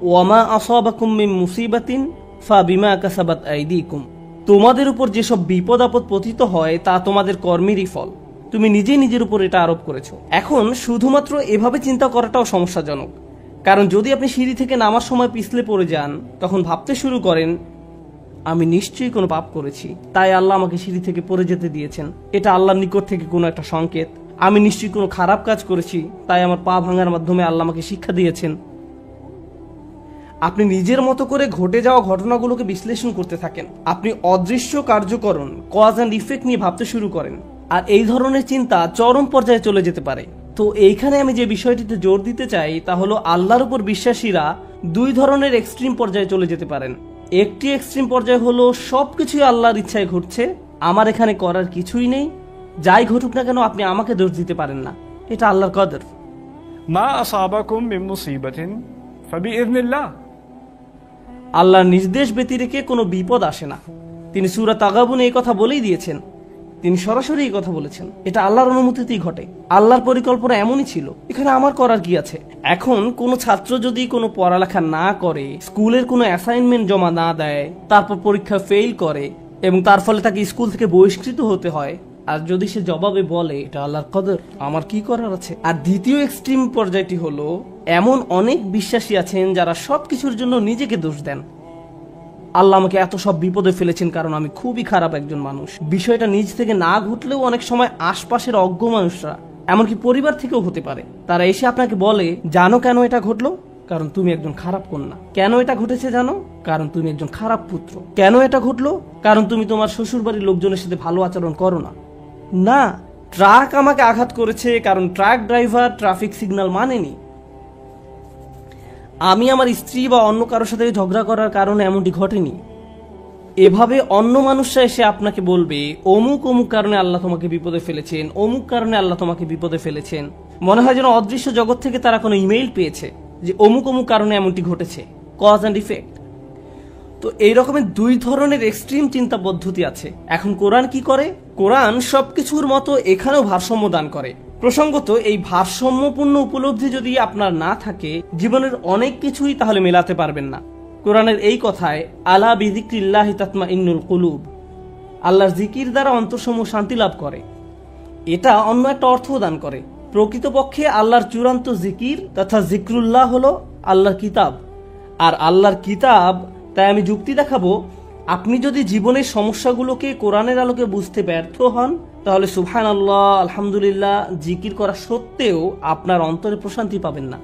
ওয়ামা আসাবাকুম মিন মুসিবাতিন ফাবিমা কাসাবাত আইদিকুম, তোমাদের উপর যেসব বিপদ আপদ পতিত হয় তা তোমাদের কর্মেরই ফল। তুমি নিজেই নিজের উপর এটা আরোপ করেছো। এখন শুধুমাত্র এভাবে চিন্তা করাটাও সমস্যাজনক, কারণ যদি আপনি সিঁড়ি থেকে নামার সময় পিছলে পড়ে যান, তখন ভাবতে শুরু করেন আমি নিশ্চয়ই কোনো পাপ করেছি, তাই আল্লাহ আমাকে সিঁড়ি থেকে পড়ে যেতে দিয়েছেন, এটা আল্লাহর নিকট থেকে কোনো একটা সংকেত। আমি নিশ্চয়ই কোনো খারাপ কাজ করেছি, তাই আমার পা ভাঙার মাধ্যমে আল্লাহ আমাকে শিক্ষা দিয়েছেন। আপনি নিজের মতো করে ঘটে যাওয়া ঘটনাগুলোকে বিশ্লেষণ করতে থাকেন। আপনি অদৃশ্য কার্যকরণ, কজ অ্যান্ড ইফেক্ট নিয়ে ভাবতে শুরু করেন, আর এই ধরনের চিন্তা চরম পর্যায়ে চলে যেতে পারে। তো এইখানে আমি যে বিষয়টিতে জোর দিতে চাই তা হলো আল্লাহর উপর বিশ্বাসীরা দুই ধরনের এক্সট্রিম পর্যায়ে চলে যেতে পারেন। একটি এক্সট্রিম পর্যায়ে হলো সবকিছুই আল্লাহর ইচ্ছায় ঘটছে, আমার এখানে করার কিছুই নেই, যাই ঘটুক না কেন আপনি আমাকে দোষ দিতে পারেন না, এটা আল্লাহর কদর। মা আসাবাকুম মিন মুসিবাতিন ফাবিইذনিল্লাহ। আল্লাহর নির্দেশ ব্যতিরেকে কোনো বিপদ আসে না। তিনি সূরা তাগাবুনে এই কথা বলেই দিয়েছেন, তিনি সরাসরি এই কথা বলেছেন, এটা আল্লাহর অনুমতিতেই ঘটে, আল্লাহর পরিকল্পনা এমনই ছিল, এখানে আমার করার কি আছে। এখন কোনো ছাত্র যদি কোনো পড়ালেখা না করে, স্কুলের কোনো অ্যাসাইনমেন্ট জমা না দেয়, তারপর পরীক্ষা ফেল করে এবং তার ফলে তাকে স্কুল থেকে বহিষ্কৃত হতে হয়, আর যদি সে জবাবে বলে এটা আল্লাহর কদর, আমার কি করার আছে। আর দ্বিতীয় এক্সট্রিম পর্যায়টি হলো এমন অনেক বিশ্বাসী আছেন যারা সবকিছুর জন্য নিজেকে দোষ দেন। আল্লাহ আমাকে এত সব বিপদে ফেলেছেন কারণ আমি খুবই খারাপ একজন মানুষ। বিষয়টা নিজ থেকে না ঘটলেও অনেক সময় আশপাশের অজ্ঞ মানুষরা, এমনকি পরিবার থেকেও হতে পারে, তারা এসে আপনাকে বলে জানো কেন এটা ঘটলো, কারণ তুমি একজন খারাপ কন্যা। কেন এটা ঘটেছে জানো, কারণ তুমি একজন খারাপ পুত্র। কেন এটা ঘটলো, কারণ তুমি তোমার শ্বশুর বাড়ির লোকজনের সাথে ভালো আচরণ করো না। না, ট্রাক আমাকে আঘাত করেছে কারণ ট্রাক ড্রাইভার ট্রাফিক সিগন্যাল মানেনি। আমি আমার স্ত্রী বা অন্য কারোর সাথে ঝগড়া করার কারণে এমনটি ঘটেনি। এভাবে অন্য মানুষরা এসে আপনাকে বলবে অমুক অমুক কারণে আল্লাহ তোমাকে বিপদে ফেলেছেন, অমুক কারণে আল্লাহ তোমাকে বিপদে ফেলেছেন। মনে হয় যেন অদৃশ্য জগৎ থেকে তারা কোনো ইমেইল পেয়েছে যে অমুক অমুক কারণে এমনটি ঘটেছে, কজ অ্যান্ড ইফেক্ট। তো এই রকমের দুই ধরনের এক্সট্রিম চিন্তা পদ্ধতি আছে। এখন কোরআন কি করে? কোরআন সবকিছুর মতো এখানেও ভারসাম্য দান করে। প্রসঙ্গত এই ভারসাম্যপূর্ণ উপলব্ধি যদি আপনার না থাকে, জীবনের অনেক কিছুই তাহলে মেলাতে পারবেন না। কোরআনের এই কথায় আলা বিযিকরিল্লাহি তাতমাইন্নুল কুলুব, আল্লাহর জিকির দ্বারা অন্তরসমূহ শান্তি লাভ করে, এটা অন্য একটা অর্থ দান করে। প্রকৃতপক্ষে আল্লাহর চূড়ান্ত জিকির তথা জিক্রুল্লাহ হলো আল্লাহর কিতাব। আর আল্লাহর কিতাব, তাই আমি যুক্তি দেখাবো, আপনি যদি জীবনের সমস্যাগুলোকে কোরআনের আলোকে বুঝতে ব্যর্থ হন, তাহলে সুবহানাল্লাহ, আলহামদুলিল্লাহ জিকির করা সত্ত্বেও আপনার অন্তরে প্রশান্তি পাবেন না।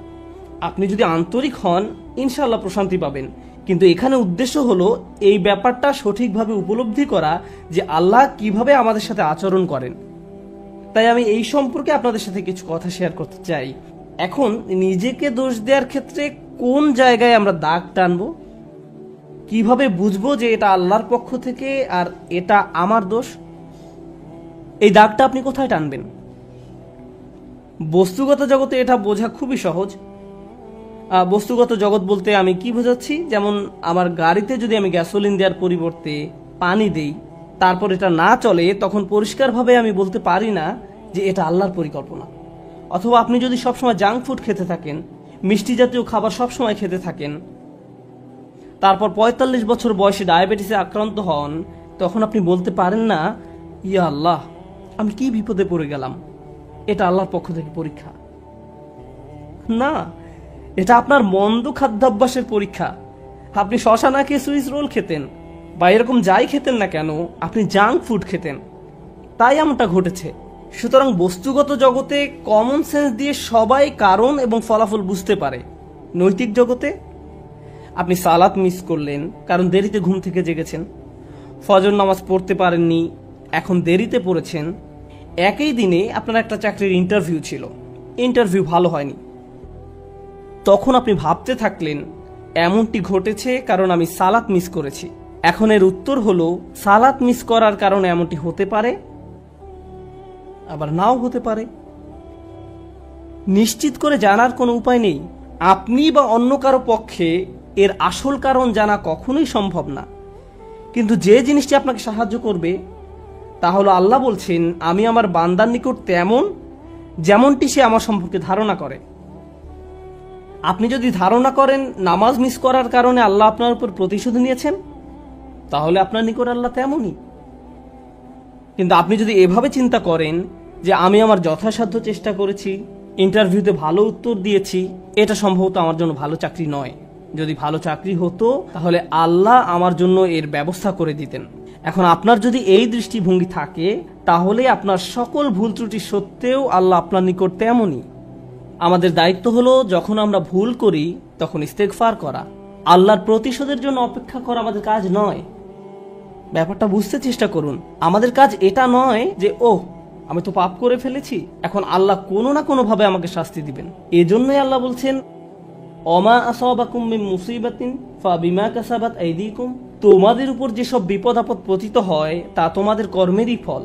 আপনি যদি আন্তরিক হন, ইনশাআল্লাহ প্রশান্তি পাবেন। কিন্তু এখানে উদ্দেশ্য হলো এই ব্যাপারটা সঠিকভাবে উপলব্ধি করা যে আল্লাহ কিভাবে আমাদের সাথে আচরণ করেন। তাই আমি এই সম্পর্কে আপনাদের সাথে কিছু কথা শেয়ার করতে চাই। এখন নিজেকে দোষ দেওয়ার ক্ষেত্রে কোন জায়গায় আমরা দাগ টানবো, কিভাবে বুঝবো যে এটা আল্লাহর পক্ষ থেকে আর এটা আমার দোষ, এই দাগটা আপনি কোথায় টানবেন? বস্তুগত জগতে এটা বোঝা খুবই সহজ। বস্তুগত জগৎ বলতে আমি কি বোঝাচ্ছি, যেমন আমার গাড়িতে যদি আমি গ্যাসোলিন দেওয়ার পরিবর্তে পানি দেই, তারপর এটা না চলে, তখন পরিষ্কারভাবে আমি বলতে পারি না যে এটা আল্লাহর পরিকল্পনা। অথবা আপনি যদি সবসময় জাঙ্ক ফুড খেতে থাকেন, মিষ্টি জাতীয় খাবার সবসময় খেতে থাকেন, তারপর ৪৫ বছর বয়সে ডায়াবেটিসে আক্রান্ত হন, তখন আপনি বলতে পারেন না ইয়া আল্লাহ আমি কি বিপদে পড়ে গেলাম, এটা আল্লাহর পক্ষ থেকে পরীক্ষা। না, এটা আপনার মন্দ খাদ্যাভ্যাসের পরীক্ষা। আপনি শশা না খেয়ে সুইস রোল খেতেন বা এরকম যাই খেতেন না কেন, আপনি জাঙ্ক ফুড খেতেন, তাই এমনটা ঘটেছে। সুতরাং বস্তুগত জগতে কমন সেন্স দিয়ে সবাই কারণ এবং ফলাফল বুঝতে পারে। নৈতিক জগতে আপনি সালাত মিস করলেন কারণ দেরিতে ঘুম থেকে জেগেছেন, ফজর নামাজ পড়তে পারেননি, এখন দেরিতে পড়েছেন। একই দিনে আপনার একটা চাকরির ইন্টারভিউ ছিল, ইন্টারভিউ ভালো হয়নি, তখন আপনি ভাবতে থাকলেন এমনটি ঘটেছে কারণ আমি সালাত মিস করেছি। এখন এর উত্তর হলো সালাত মিস করার কারণে এমনটি হতে পারে, আবার নাও হতে পারে। নিশ্চিত করে জানার কোনো উপায় নেই। আপনি বা অন্য কারো পক্ষে এর আসল কারণ জানা কখনোই সম্ভব না। কিন্তু যে জিনিসটি আপনাকে সাহায্য করবে তা হলো আল্লাহ বলছেন আমি আমার বান্দার নিকট তেমন যেমনটি সে আমার সম্পর্কে ধারণা করে। আপনি যদি ধারণা করেন নামাজ মিস করার কারণে আল্লাহ আপনার উপর প্রতিশোধ নিয়েছেন, তাহলে আপনার নিকট আল্লাহ তেমনই। কিন্তু আপনি যদি এভাবে চিন্তা করেন যে আমি আমার যথাসাধ্য চেষ্টা করেছি, ইন্টারভিউতে ভালো উত্তর দিয়েছি, এটা সম্ভবত আমার জন্য ভালো চাকরি নয়। যদি ভালো চাকরি হতো তাহলে আল্লাহ আমার জন্য এর ব্যবস্থা করে দিতেন। এখন আপনার যদি এই দৃষ্টিভঙ্গি থাকে তাহলে আপনার সকল ভুল ত্রুটি সত্ত্বেও আল্লাহ আপনার নিকট তেমনই। আমাদের দায়িত্ব হলো যখন আমরা ভুল করি তখন ইস্তেগফার করা, আল্লাহর প্রতিশোধের জন্য অপেক্ষা করা আমাদের কাজ নয়। ব্যাপারটা বুঝতে চেষ্টা করুন। আমাদের কাজ এটা নয় যে আমি তো পাপ করে ফেলেছি, এখন আল্লাহ কোনো না কোনো ভাবে আমাকে শাস্তি দিবেন। এজন্যই আল্লাহ বলছেন অমা আসাবাকুম মিন মুসিবাতিন ফাবিমা কাসাবাত আইদিকুম, তোমাদের উপর যেসব বিপদ আপদ পতিত হয় তা তোমাদের কর্মেরই ফল।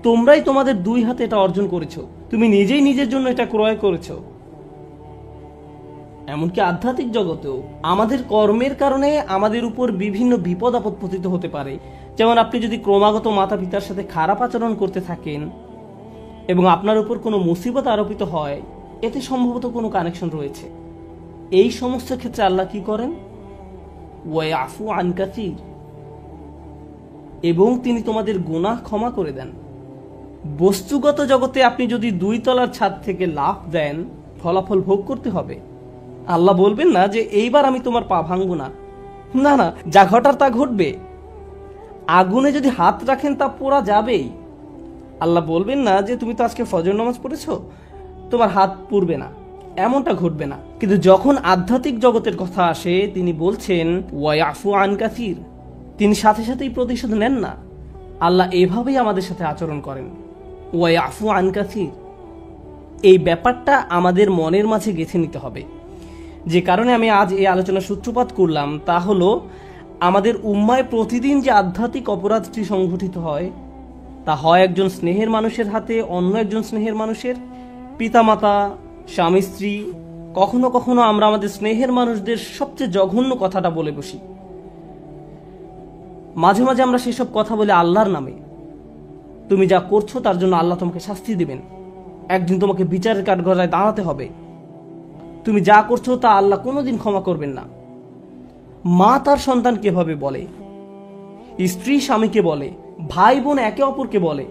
তোমরাই তোমাদের দুই হাতে এটা অর্জন করেছো, তুমি নিজেই নিজের জন্য এটা ক্রয় করেছো। এমনকি আধ্যাত্মিক জগতেও আমাদের কর্মের কারণে আমাদের উপর বিভিন্ন বিপদ আপদ পতিত হতে পারে। যেমন আপনি যদি ক্রমাগত মাতা পিতার সাথে খারাপ আচরণ করতে থাকেন এবং আপনার উপর কোনো মুসিবত আরোপিত হয়, এতে সম্ভবত কোনো কানেকশন রয়েছে। এই সমস্ত ক্ষেত্রে আল্লাহ কি করেন? ওয়ায়াফু আন কাসীর, এবং তিনি তোমাদের গুনাহ ক্ষমা করে দেন। বস্তুগত জগতে আপনি যদি 2 তলার ছাদ থেকে লাফ দেন, ফলাফল ভোগ করতে হবে। আল্লাহ বলবেন না যে এইবার আমি তোমার পা ভাঙবো না, না না, যা ঘটার তা ঘটবে। আগুনে যদি হাত রাখেন তা পোড়া যাবেই। আল্লাহ বলবেন না যে তুমি তো আজকে ফজর নামাজ পড়েছো, তোমার হাত পুড়বে না, এমনটা ঘটবে না। কিন্তু যখন আধ্যাত্মিক জগতের কথা আসে তিনি বলছেন ওয়ায়াফু আন কাসীর, তিনি সাথে সাথেই প্রতিশোধ নেন না। আল্লাহ এভাবেই আমাদের সাথে আচরণ করেন, ওয়ায়াফু আন কাসীর। এই ব্যাপারটা আমাদের মনের মাঝে গেঁথে নিতে হবে। যে কারণে আমি আজ এই আলোচনা সূত্রপাত করলাম তা হলো আমাদের উম্মায় প্রতিদিন যে আধ্যাত্মিক অপরাধটি সংঘটিত হয় তা হয় একজন স্নেহের মানুষের হাতে অন্য একজন স্নেহের মানুষের, পিতামাতা, স্বামী স্ত্রী। কখনো কখনো আমরা আমাদের স্নেহের মানুষদের সবচেয়ে জঘন্য কথাটা বলে বসি। মাঝে মাঝে আমরা সেসব কথা বলি আল্লাহর নামে। তুমি যা করছো তার জন্য আল্লাহ তোমাকে শাস্তি দিবেন, একদিন তোমাকে বিচারের কাঠগড়ায় দাঁড়াতে হবে। তুমি যা করছো তা আল্লাহ কোনোদিন ক্ষমা করবেন না। মা তার সন্তানকে এভাবে বলে, স্ত্রী স্বামীকে বলে, ভাই বোন একে অপরকে বলে।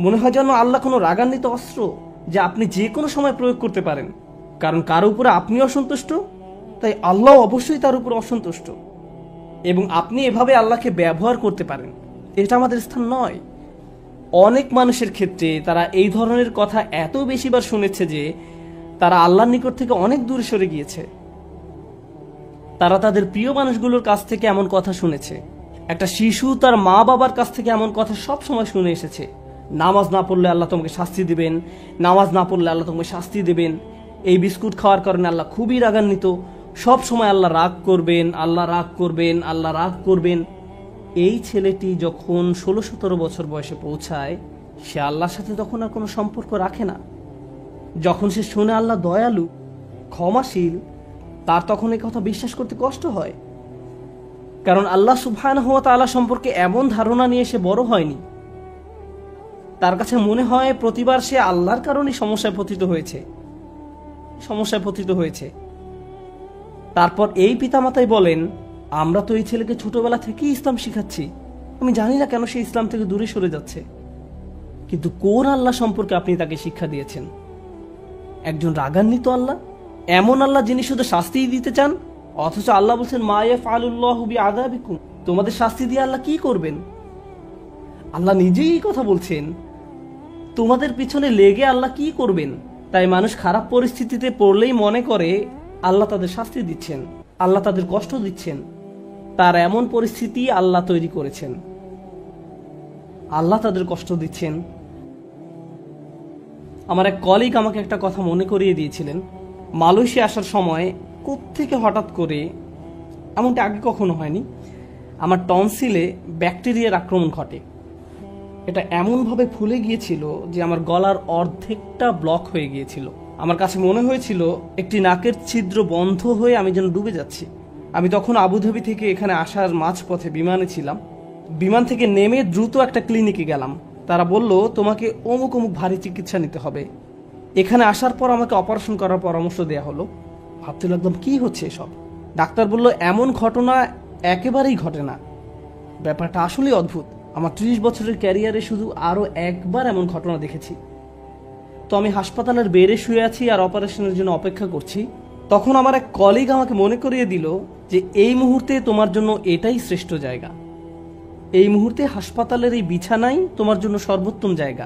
মনে হয় যেন আল্লাহ কোনো রাগান্বিত অস্ত্র যা আপনি যে কোনো সময় প্রয়োগ করতে পারেন। কারণ কারো উপরে আপনি অসন্তুষ্ট, তাই আল্লাহ অবশ্যই তার উপর অসন্তুষ্ট, এবং আপনি এভাবে আল্লাহকে ব্যবহার করতে পারেন। এটা আমাদের স্থান নয়। অনেক মানুষের ক্ষেত্রে তারা এই ধরনের কথা এত বেশিবার শুনেছে যে তারা আল্লাহর নিকট থেকে অনেক দূরে সরে গিয়েছে। তারা তাদের প্রিয় মানুষগুলোর কাছ থেকে এমন কথা শুনেছে। একটা শিশু তার মা বাবার কাছ থেকে এমন কথা সব সময় শুনে এসেছে, নামাজ না পড়লে আল্লাহ তোমাকে শাস্তি দিবেন, নামাজ না পড়লে আল্লাহ তোমাকে শাস্তি দেবেন, এই বিস্কুট খাওয়ার কারণে আল্লাহ খুবই রাগান্বিত, সব সময় আল্লাহ রাগ করবেন, আল্লাহ রাগ করবেন, আল্লাহ রাগ করবেন। এই ছেলেটি যখন 16-17 বছর বয়সে পৌঁছায় সে আল্লাহর সাথে তখন আর কোনো সম্পর্ক রাখে না। যখন সে শুনে আল্লাহ দয়ালু, ক্ষমাশীল, তার তখন এই কথা বিশ্বাস করতে কষ্ট হয়। কারণ আল্লাহ সুবহানাহু ওয়া তাআলা সম্পর্কে এমন ধারণা নিয়ে সে বড় হয়নি। তার কাছে মনে হয় প্রতিবার সে আল্লাহর কারণেই সমস্যায় পতিত হয়েছে। তারপর এই পিতামাতাই বলেন, আমরা তো এই ছেলেকে ছোটবেলা থেকেই ইসলাম শিখাচ্ছি, আমি জানি না কেন সে ইসলাম থেকে দূরে সরে যাচ্ছে। কিন্তু কোন আল্লাহ সম্পর্কে আপনি তাকে শিক্ষা দিয়েছেন? একজন রাগান্বিত আল্লাহ, এমন আল্লাহ যিনি শুধু শাস্তিই দিতে চান। অথচ আল্লাহ বলছেন মা ইয়াফআলুল্লাহু বিআযাবিকুম, তোমাদের শাস্তি দিয়ে আল্লাহ কি করবেন? আল্লাহ নিজেই এই কথা বলছেন, তোমাদের পিছনে লেগে আল্লাহ কি করবেন? তাই মানুষ খারাপ পরিস্থিতিতে পড়লেই মনে করে আল্লাহ তাদের শাস্তি দিচ্ছেন, আল্লাহ তাদের কষ্ট দিচ্ছেন। তার এমন পরিস্থিতি আল্লাহ তৈরি করেছেন, আল্লাহ তাদের কষ্ট দিচ্ছেন। আমার এক কলিগ আমাকে একটা কথা মনে করিয়ে দিয়েছিলেন। মালয়েশিয়া আসার সময় কোত্থেকে হঠাৎ করে, এমনটা আগে কখনো হয়নি, আমার টনসিলে ব্যাকটেরিয়ার আক্রমণ ঘটে। এটা এমনভাবে ফুলে গিয়েছিল যে আমার গলার অর্ধেকটা ব্লক হয়ে গিয়েছিল। আমার কাছে মনে হয়েছিল একটি নাকের ছিদ্র বন্ধ হয়ে আমি যেন ডুবে যাচ্ছি। আমি তখন আবুধাবি থেকে এখানে আসার মাঝপথে বিমানে ছিলাম। বিমান থেকে নেমে দ্রুত একটা ক্লিনিকে গেলাম। তারা বলল তোমাকে অমুক অমুক ভারী চিকিৎসা নিতে হবে। এখানে আসার পর আমাকে অপারেশন করার পরামর্শ দেওয়া হলো। ভাবতে লাগলাম কি হচ্ছে এসব। ডাক্তার বলল এমন ঘটনা একেবারেই ঘটে না। ব্যাপারটা আসলেই অদ্ভুত। আমার 30 বছরের ক্যারিয়ারে শুধু আরো একবার এমন ঘটনা দেখেছি। তো আমি হাসপাতালের বেডে শুয়ে আছি আর অপারেশনের জন্য অপেক্ষা করছি। তখন আমার এক কলিগ আমাকে মনে করিয়ে দিল যে এই মুহূর্তে তোমার জন্য এটাই শ্রেষ্ঠ জায়গা, এই মুহূর্তে হাসপাতালের এই বিছানাই তোমার জন্য সর্বোত্তম জায়গা,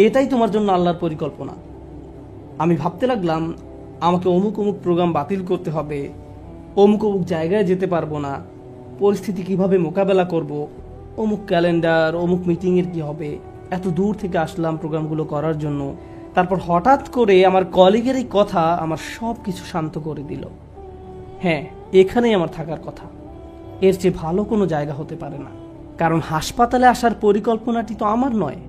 এটাই তোমার জন্য আল্লাহর পরিকল্পনা। আমি ভাবতে লাগলাম আমাকে অমুক অমুক প্রোগ্রাম বাতিল করতে হবে, অমুক অমুক জায়গায় যেতে পারবো না, পরিস্থিতি কিভাবে মোকাবেলা করব, অমুক ক্যালেন্ডার, অমুক মিটিংয়ের কি হবে, এত দূর থেকে আসলাম প্রোগ্রামগুলো করার জন্য। তারপর হঠাৎ করে আমার কলিগের এই কথা আমার সব কিছু শান্ত করে দিল। হ্যাঁ, এখানেই আমার থাকার কথা, এর চেয়ে ভালো কোনো জায়গা হতে পারে না। কারণ হাসপাতালে আসার পরিকল্পনাটি তো আমার নয়,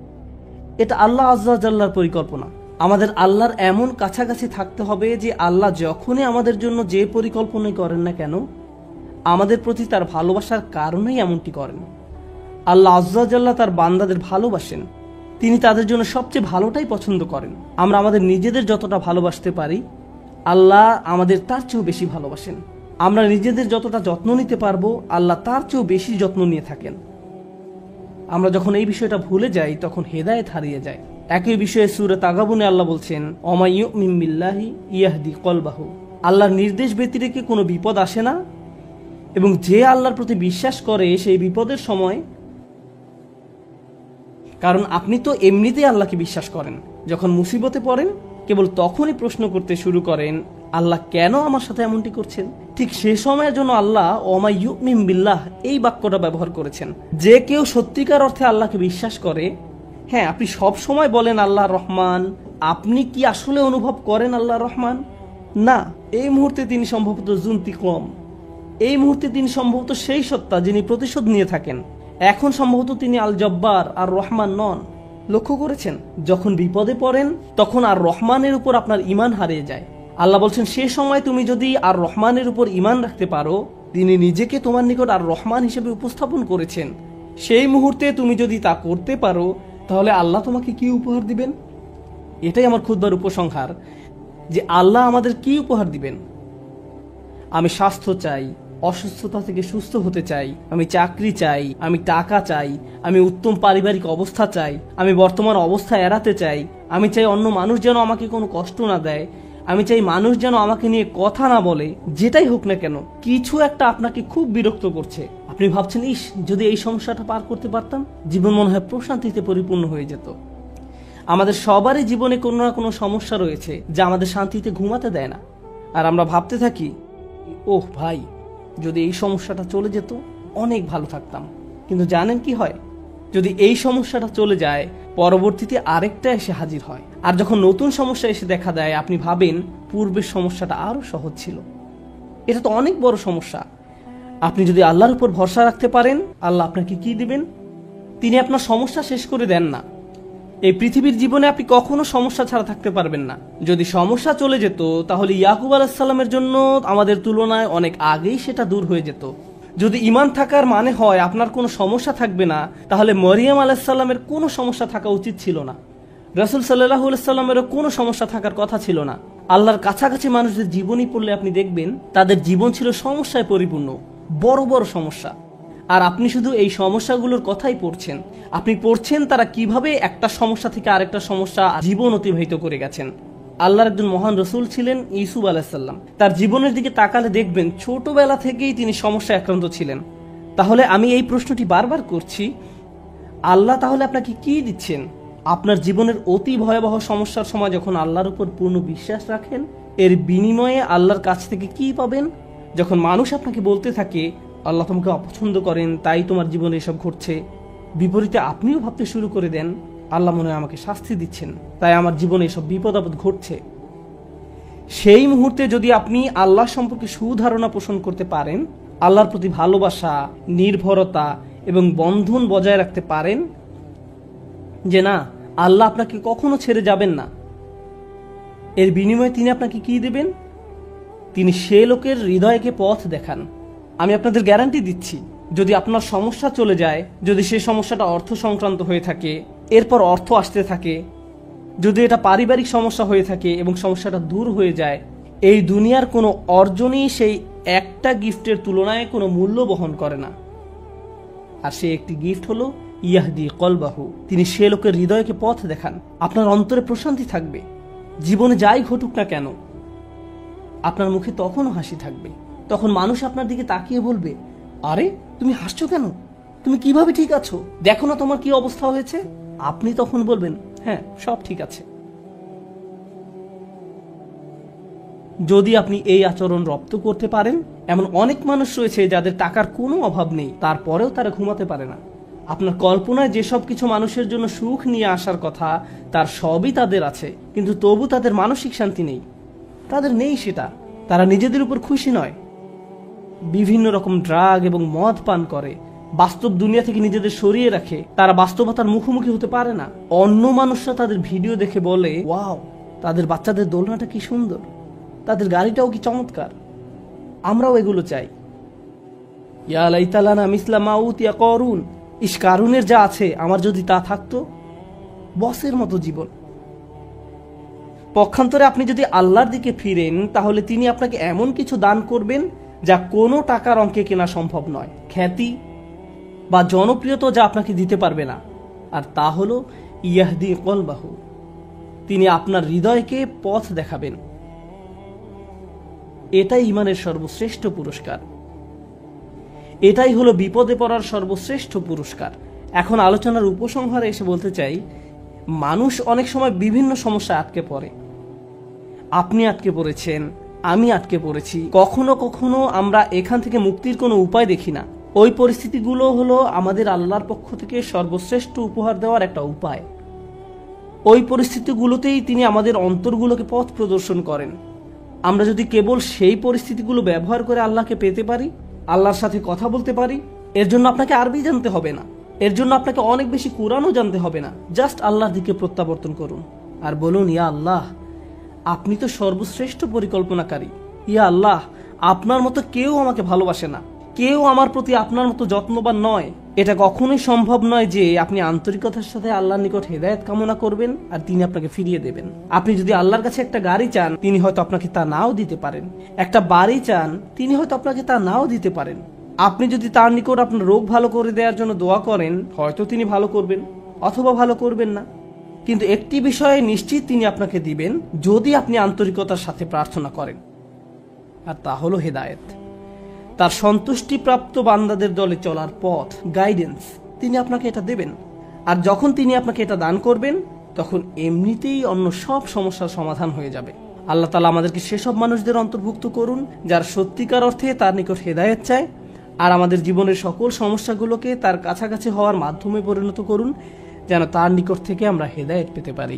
এটা আল্লাহ আজ্জা জাল্লার পরিকল্পনা। আমাদের আল্লাহর এমন কাছাকাছি থাকতে হবে যে আল্লাহ যখনই আমাদের জন্য যে পরিকল্পনাই করেন না কেন, আমাদের প্রতি তার ভালোবাসার কারণেই এমনটি করেন। আল্লাহ আজ্জা জাল্লাহ তার বান্দাদের ভালোবাসেন, তিনি তাদের জন্য সবচেয়ে ভালোটাই পছন্দ করেন। আমরা আমাদের নিজেদের যতটা ভালোবাসতে পারি, আল্লাহ আমাদের তার চেয়েও বেশি ভালোবাসেন। আমরা নিজেদের যতটা যত্ন নিতে পারবো, আল্লাহ তার চেয়েও বেশি যত্ন নিয়ে থাকেন। আমরা যখন এই বিষয়টা ভুলে যাই তখন হেদায়েত হারিয়ে যায়। একই বিষয়ে সূরা তাগাবুনে আল্লাহ বলছেন, ওমা ইউমিন বিল্লাহি ইয়াহদি কলবাহু, আল্লাহর নির্দেশ ব্যতিরেকে কোনো বিপদ আসে না, এবং যে আল্লাহর প্রতি বিশ্বাস করে সেই বিপদের সময়, কারণ আপনি তো এমনিতেই আল্লাহকে বিশ্বাস করেন, যখন মুসিবতে পড়েন কেবল তখনই প্রশ্ন করতে শুরু করেন, আল্লাহ কেন আমার সাথে এমনটি করছেন। ঠিক সে সময়ের জন্য আল্লাহ ওমা ইউমিন বিল্লাহ এই বাক্যটা ব্যবহার করেছেন। যে কেউ সত্যিকার অর্থে আল্লাহকে বিশ্বাস করে, হ্যাঁ, আপনি সব সময় বলেন আল্লাহ রহমান, আপনি কি আসলে অনুভব করেন আল্লাহ রহমান? না, এই মুহূর্তে তিনি সম্ভবত জুনতিকম, এই মুহূর্তে তিনি সম্ভবত সেই সত্তা যিনি প্রতিশোধ নিয়ে থাকেন। এখন সম্ভবত তিনি আল জব্বার আর রহমান নন। লক্ষ্য করেছেন, যখন বিপদে পড়েন তখন আর রহমানের উপর আপনার ঈমান হারিয়ে যায়। আল্লাহ বলছেন, সে সময় তুমি যদি আর রহমানের উপর ঈমান রাখতে পারো, তিনি নিজেকে তোমার নিকট আর রহমান হিসেবে উপস্থাপন করেছেন, সেই মুহূর্তে তুমি যদি তা করতে পারো, তাহলে আল্লাহ তোমাকে কি উপহার দিবেন। এটাই আমার খুতবার উপসংহার, যে আল্লাহ আমাদের কি উপহার দিবেন। আমি স্বাস্থ্য চাই, অসুস্থতা থেকে সুস্থ হতে চাই, আমি চাকরি চাই, আমি টাকা চাই, আমি উত্তম পারিবারিক অবস্থা চাই, আমি বর্তমান অবস্থা এড়াতে চাই, আমি চাই অন্য মানুষ যেন আমাকে কোনো কষ্ট না দেয়, আমি চাই মানুষ যেন আমাকে নিয়ে কথা না বলে। যেটাই হোক না কেন, কিছু একটা আপনাকে খুব বিরক্ত করছে। আপনি ভাবছেন, ইস, যদি এই সমস্যাটা পার করতে পারতাম, জীবন মনে হয় প্রশান্তিতে পরিপূর্ণ হয়ে যেত। আমাদের সবারই জীবনে কোনো না কোনো সমস্যা রয়েছে যা আমাদের শান্তিতে ঘুমাতে দেয় না। আর আমরা ভাবতে থাকি, ওহ ভাই, যদি এই সমস্যাটা চলে যেত অনেক ভালো থাকতাম। কিন্তু জানেন কি হয়, যদি এই সমস্যাটা চলে যায়, পরবর্তীতে আরেকটা এসে হাজির হয়। আর যখন নতুন সমস্যা এসে দেখা দেয়, আপনি ভাবেন পূর্বের সমস্যাটা আরো সহজ ছিল। এটা তো অনেক বড় সমস্যা। আপনি যদি আল্লাহর উপর ভরসা রাখতে পারেন, আল্লাহ আপনাকে কি দিবেন? তিনি আপনার সমস্যা শেষ করে দেন না। এই পৃথিবীর জীবনে আপনি কখনো সমস্যা ছাড়া থাকতে পারবেন না। যদি সমস্যা চলে যেত, তাহলে ইয়াকুব আলাইহিস সালামের জন্য আমাদের তুলনায় অনেক আগেই সেটা দূর হয়ে যেত। যদি ঈমান থাকার মানে হয় আপনার কোনো সমস্যা থাকবে না, তাহলে মরিয়ম আলাইহিস সালামের কোনো সমস্যা থাকা উচিত ছিল না। রাসূল সাল্লাল্লাহু আলাইহি সাল্লামেরও কোনো সমস্যা থাকার কথা ছিল না। আল্লাহর কাছাকাছি মানুষদের জীবনী পড়লে আপনি দেখবেন তাদের জীবন ছিল সমস্যায় পরিপূর্ণ, বড় বড় সমস্যা। আর আপনি শুধু এই সমস্যাগুলোর কথাই পড়ছেন। আপনি পড়ছেন তারা কিভাবে একটা সমস্যা থেকে আরেকটা সমস্যা জীবন অতিবাহিত করে গেছেন। আল্লাহর একজন মহান রসুল ছিলেন ইউসুফ আলাইহিস সালাম। তার জীবনের দিকে তাকালে দেখবেন ছোটবেলা থেকেই তিনি সমস্যায় আক্রান্ত ছিলেন। তাহলে আমি এই প্রশ্নটি বারবার করছি, আল্লাহ তাহলে আপনাকে কি দিচ্ছেন? আপনার জীবনের অতি ভয়াবহ সমস্যার সময় যখন আল্লাহর উপর পূর্ণ বিশ্বাস রাখেন, এর বিনিময়ে আল্লাহর কাছ থেকে কি পাবেন? যখন মানুষ আপনাকে বলতে থাকে আল্লাহ তোমাকে অপছন্দ করেন, তাই তোমার জীবনে এসব ঘটছে, বিপরীতে আপনিও ভাবতে শুরু করে দেন আল্লাহ মনে হয় আমাকে শাস্তি দিচ্ছেন, তাই আমার জীবনে এসব বিপদ আপদ ঘটছে। সেই মুহূর্তে যদি আপনি আল্লাহ সম্পর্কে সুধারণা পোষণ করতে পারেন, আল্লাহর প্রতি ভালোবাসা, নির্ভরতা এবং বন্ধন বজায় রাখতে পারেন যে না, আল্লাহ আপনাকে কখনো ছেড়ে যাবেন না, এর বিনিময়ে তিনি আপনাকে কি দেবেন? তিনি সে লোকের হৃদয়কে পথ দেখান। আমি আপনাদের গ্যারান্টি দিচ্ছি, যদি আপনার সমস্যা চলে যায়, যদি সেই সমস্যাটা অর্থ সংক্রান্ত হয়ে থাকে, এরপর অর্থ আসতে থাকে, যদি এটা পারিবারিক সমস্যা হয়ে থাকে এবং সমস্যাটা দূর হয়ে যায়, এই দুনিয়ার কোনো অর্জনই সেই একটা গিফটের তুলনায় কোনো মূল্য বহন করে না। আর সেই একটি গিফট হলো ইয়াহদি কলবাহু, তিনি সে লোকের হৃদয়কে পথ দেখান। আপনার অন্তরে প্রশান্তি থাকবে, জীবনে যাই ঘটুক না কেন আপনার মুখে তখনও হাসি থাকবে। তখন মানুষ আপনার দিকে তাকিয়ে বলবে, আরে তুমি হাসছো কেন, তুমি কিভাবে ঠিক আছো, দেখো না তোমার কি অবস্থা হয়েছে। আপনি তখন বলবেন, হ্যাঁ সব ঠিক আছে। যদি আপনি এই আচরণ রপ্ত করতে পারেন, এমন অনেক মানুষ রয়েছে যাদের টাকার কোনো অভাব নেই, তারপরেও তারা ঘুমাতে পারে না। আপনার কল্পনায় যেসব কিছু মানুষের জন্য সুখ নিয়ে আসার কথা তার সবই তাদের আছে, কিন্তু তবু তাদের মানসিক শান্তি নেই, তাদের নেই সেটা। তারা নিজেদের উপর খুশি নয়, বিভিন্ন রকম ড্রাগ এবং মদ পান করে, বাস্তব দুনিয়া থেকে নিজেদের সরিয়ে রাখে। তারা বাস্তবতার মুখোমুখি হতে পারে না। অন্য মানুষরা তাদের ভিডিও দেখে বলে, ওয়াও, তাদের বাচ্চাদের দোলনাটা কি সুন্দর, তাদের গাড়িটাও কি চমৎকার, আমরাও এগুলো চাই। ইয়া লাইতালানা মিসলা মা উতিয়া করুন, ইস কারুনের যা আছে আমার যদি তা থাকতো, বসের মতো জীবন। পক্ষান্তরে আপনি যদি আল্লাহর দিকে ফিরেন, তাহলে তিনি আপনাকে এমন কিছু দান করবেন যা কোনো টাকার অঙ্কে কেনা সম্ভব নয়, খ্যাতি বা জনপ্রিয়তা যা আপনাকে দিতে পারবে না। আর তা হলো ইয়াহদি কলবাহু, তিনি আপনার হৃদয়কে পথ দেখাবেন। এটাই ইমানের সর্বশ্রেষ্ঠ পুরস্কার, এটাই হলো বিপদে পড়ার সর্বশ্রেষ্ঠ পুরস্কার। এখন আলোচনার উপসংহারে এসে বলতে চাই, মানুষ অনেক সময় বিভিন্ন সমস্যায় আটকে পড়ে। আপনি আটকে পড়েছেন, আমি আটকে পড়েছি। কখনো কখনো আমরা এখান থেকে মুক্তির কোনো উপায় দেখি না। ওই পরিস্থিতিগুলো হলো আমাদের আল্লাহর পক্ষ থেকে সর্বশ্রেষ্ঠ উপহার দেওয়ার একটা উপায়। ওই পরিস্থিতিগুলোতেই তিনি আমাদের অন্তরগুলোকে পথ প্রদর্শন করেন। আমরা যদি কেবল সেই পরিস্থিতিগুলো ব্যবহার করে আল্লাহকে পেতে পারি, আল্লাহর সাথে কথা বলতে পারি, এর জন্য আপনাকে আরবি জানতে হবে না, এর জন্য আপনাকে অনেক বেশি কোরআনও জানতে হবে না। জাস্ট আল্লাহর দিকে প্রত্যাবর্তন করুন আর বলুন, ইয়া আল্লাহ, আপনি তো সর্বশ্রেষ্ঠ পরিকল্পনাকারী। ইয়া আল্লাহ, আপনার মতো কেউ আমাকে ভালোবাসে না, কেউ আমার প্রতি আপনার মতো যত্নবান নয়। এটা কখনোই সম্ভব নয় যে আপনি আন্তরিকতার সাথে আল্লাহর নিকট হেদায়েত কামনা করবেন আর তিনি আপনাকে ফিরিয়ে দেবেন। আপনি যদি আল্লাহর কাছে একটা গাড়ি চান, তিনি হয়তো আপনাকে তা নাও দিতে পারেন। একটা বাড়ি চান, তিনি হয়তো আপনাকে তা নাও দিতে পারেন। আপনি যদি তার নিকট আপনার রোগ ভালো করে দেওয়ার জন্য দোয়া করেন, হয়তো তিনি ভালো করবেন অথবা ভালো করবেন না। কিন্তু একটি বিষয়ে নিশ্চিত তিনি আপনাকে দিবেন, যদি আপনি আন্তরিকতার সাথে প্রার্থনা করেন, আর তা হলো হেদায়েত। তার সন্তুষ্টিপ্রাপ্ত বান্দাদের দলে চলার পথ, গাইডেন্স, তিনি আপনাকে এটা দেবেন। আর যখন তিনি আপনাকে এটা দান করবেন, তখন এমনিতেই অন্য সব সমস্যার সমাধান হয়ে যাবে। আল্লাহ তাআলা আমাদেরকে সেসব মানুষদের অন্তর্ভুক্ত করুন যারা সত্যিকার অর্থে তার নিকট হেদায়েত চায়, আর আমাদের জীবনের সকল সমস্যাগুলোকে তার কাছাকাছি হওয়ার মাধ্যমে পরিণত করুন, যেন তার নিকট থেকে আমরা হেদায়েত পেতে পারি।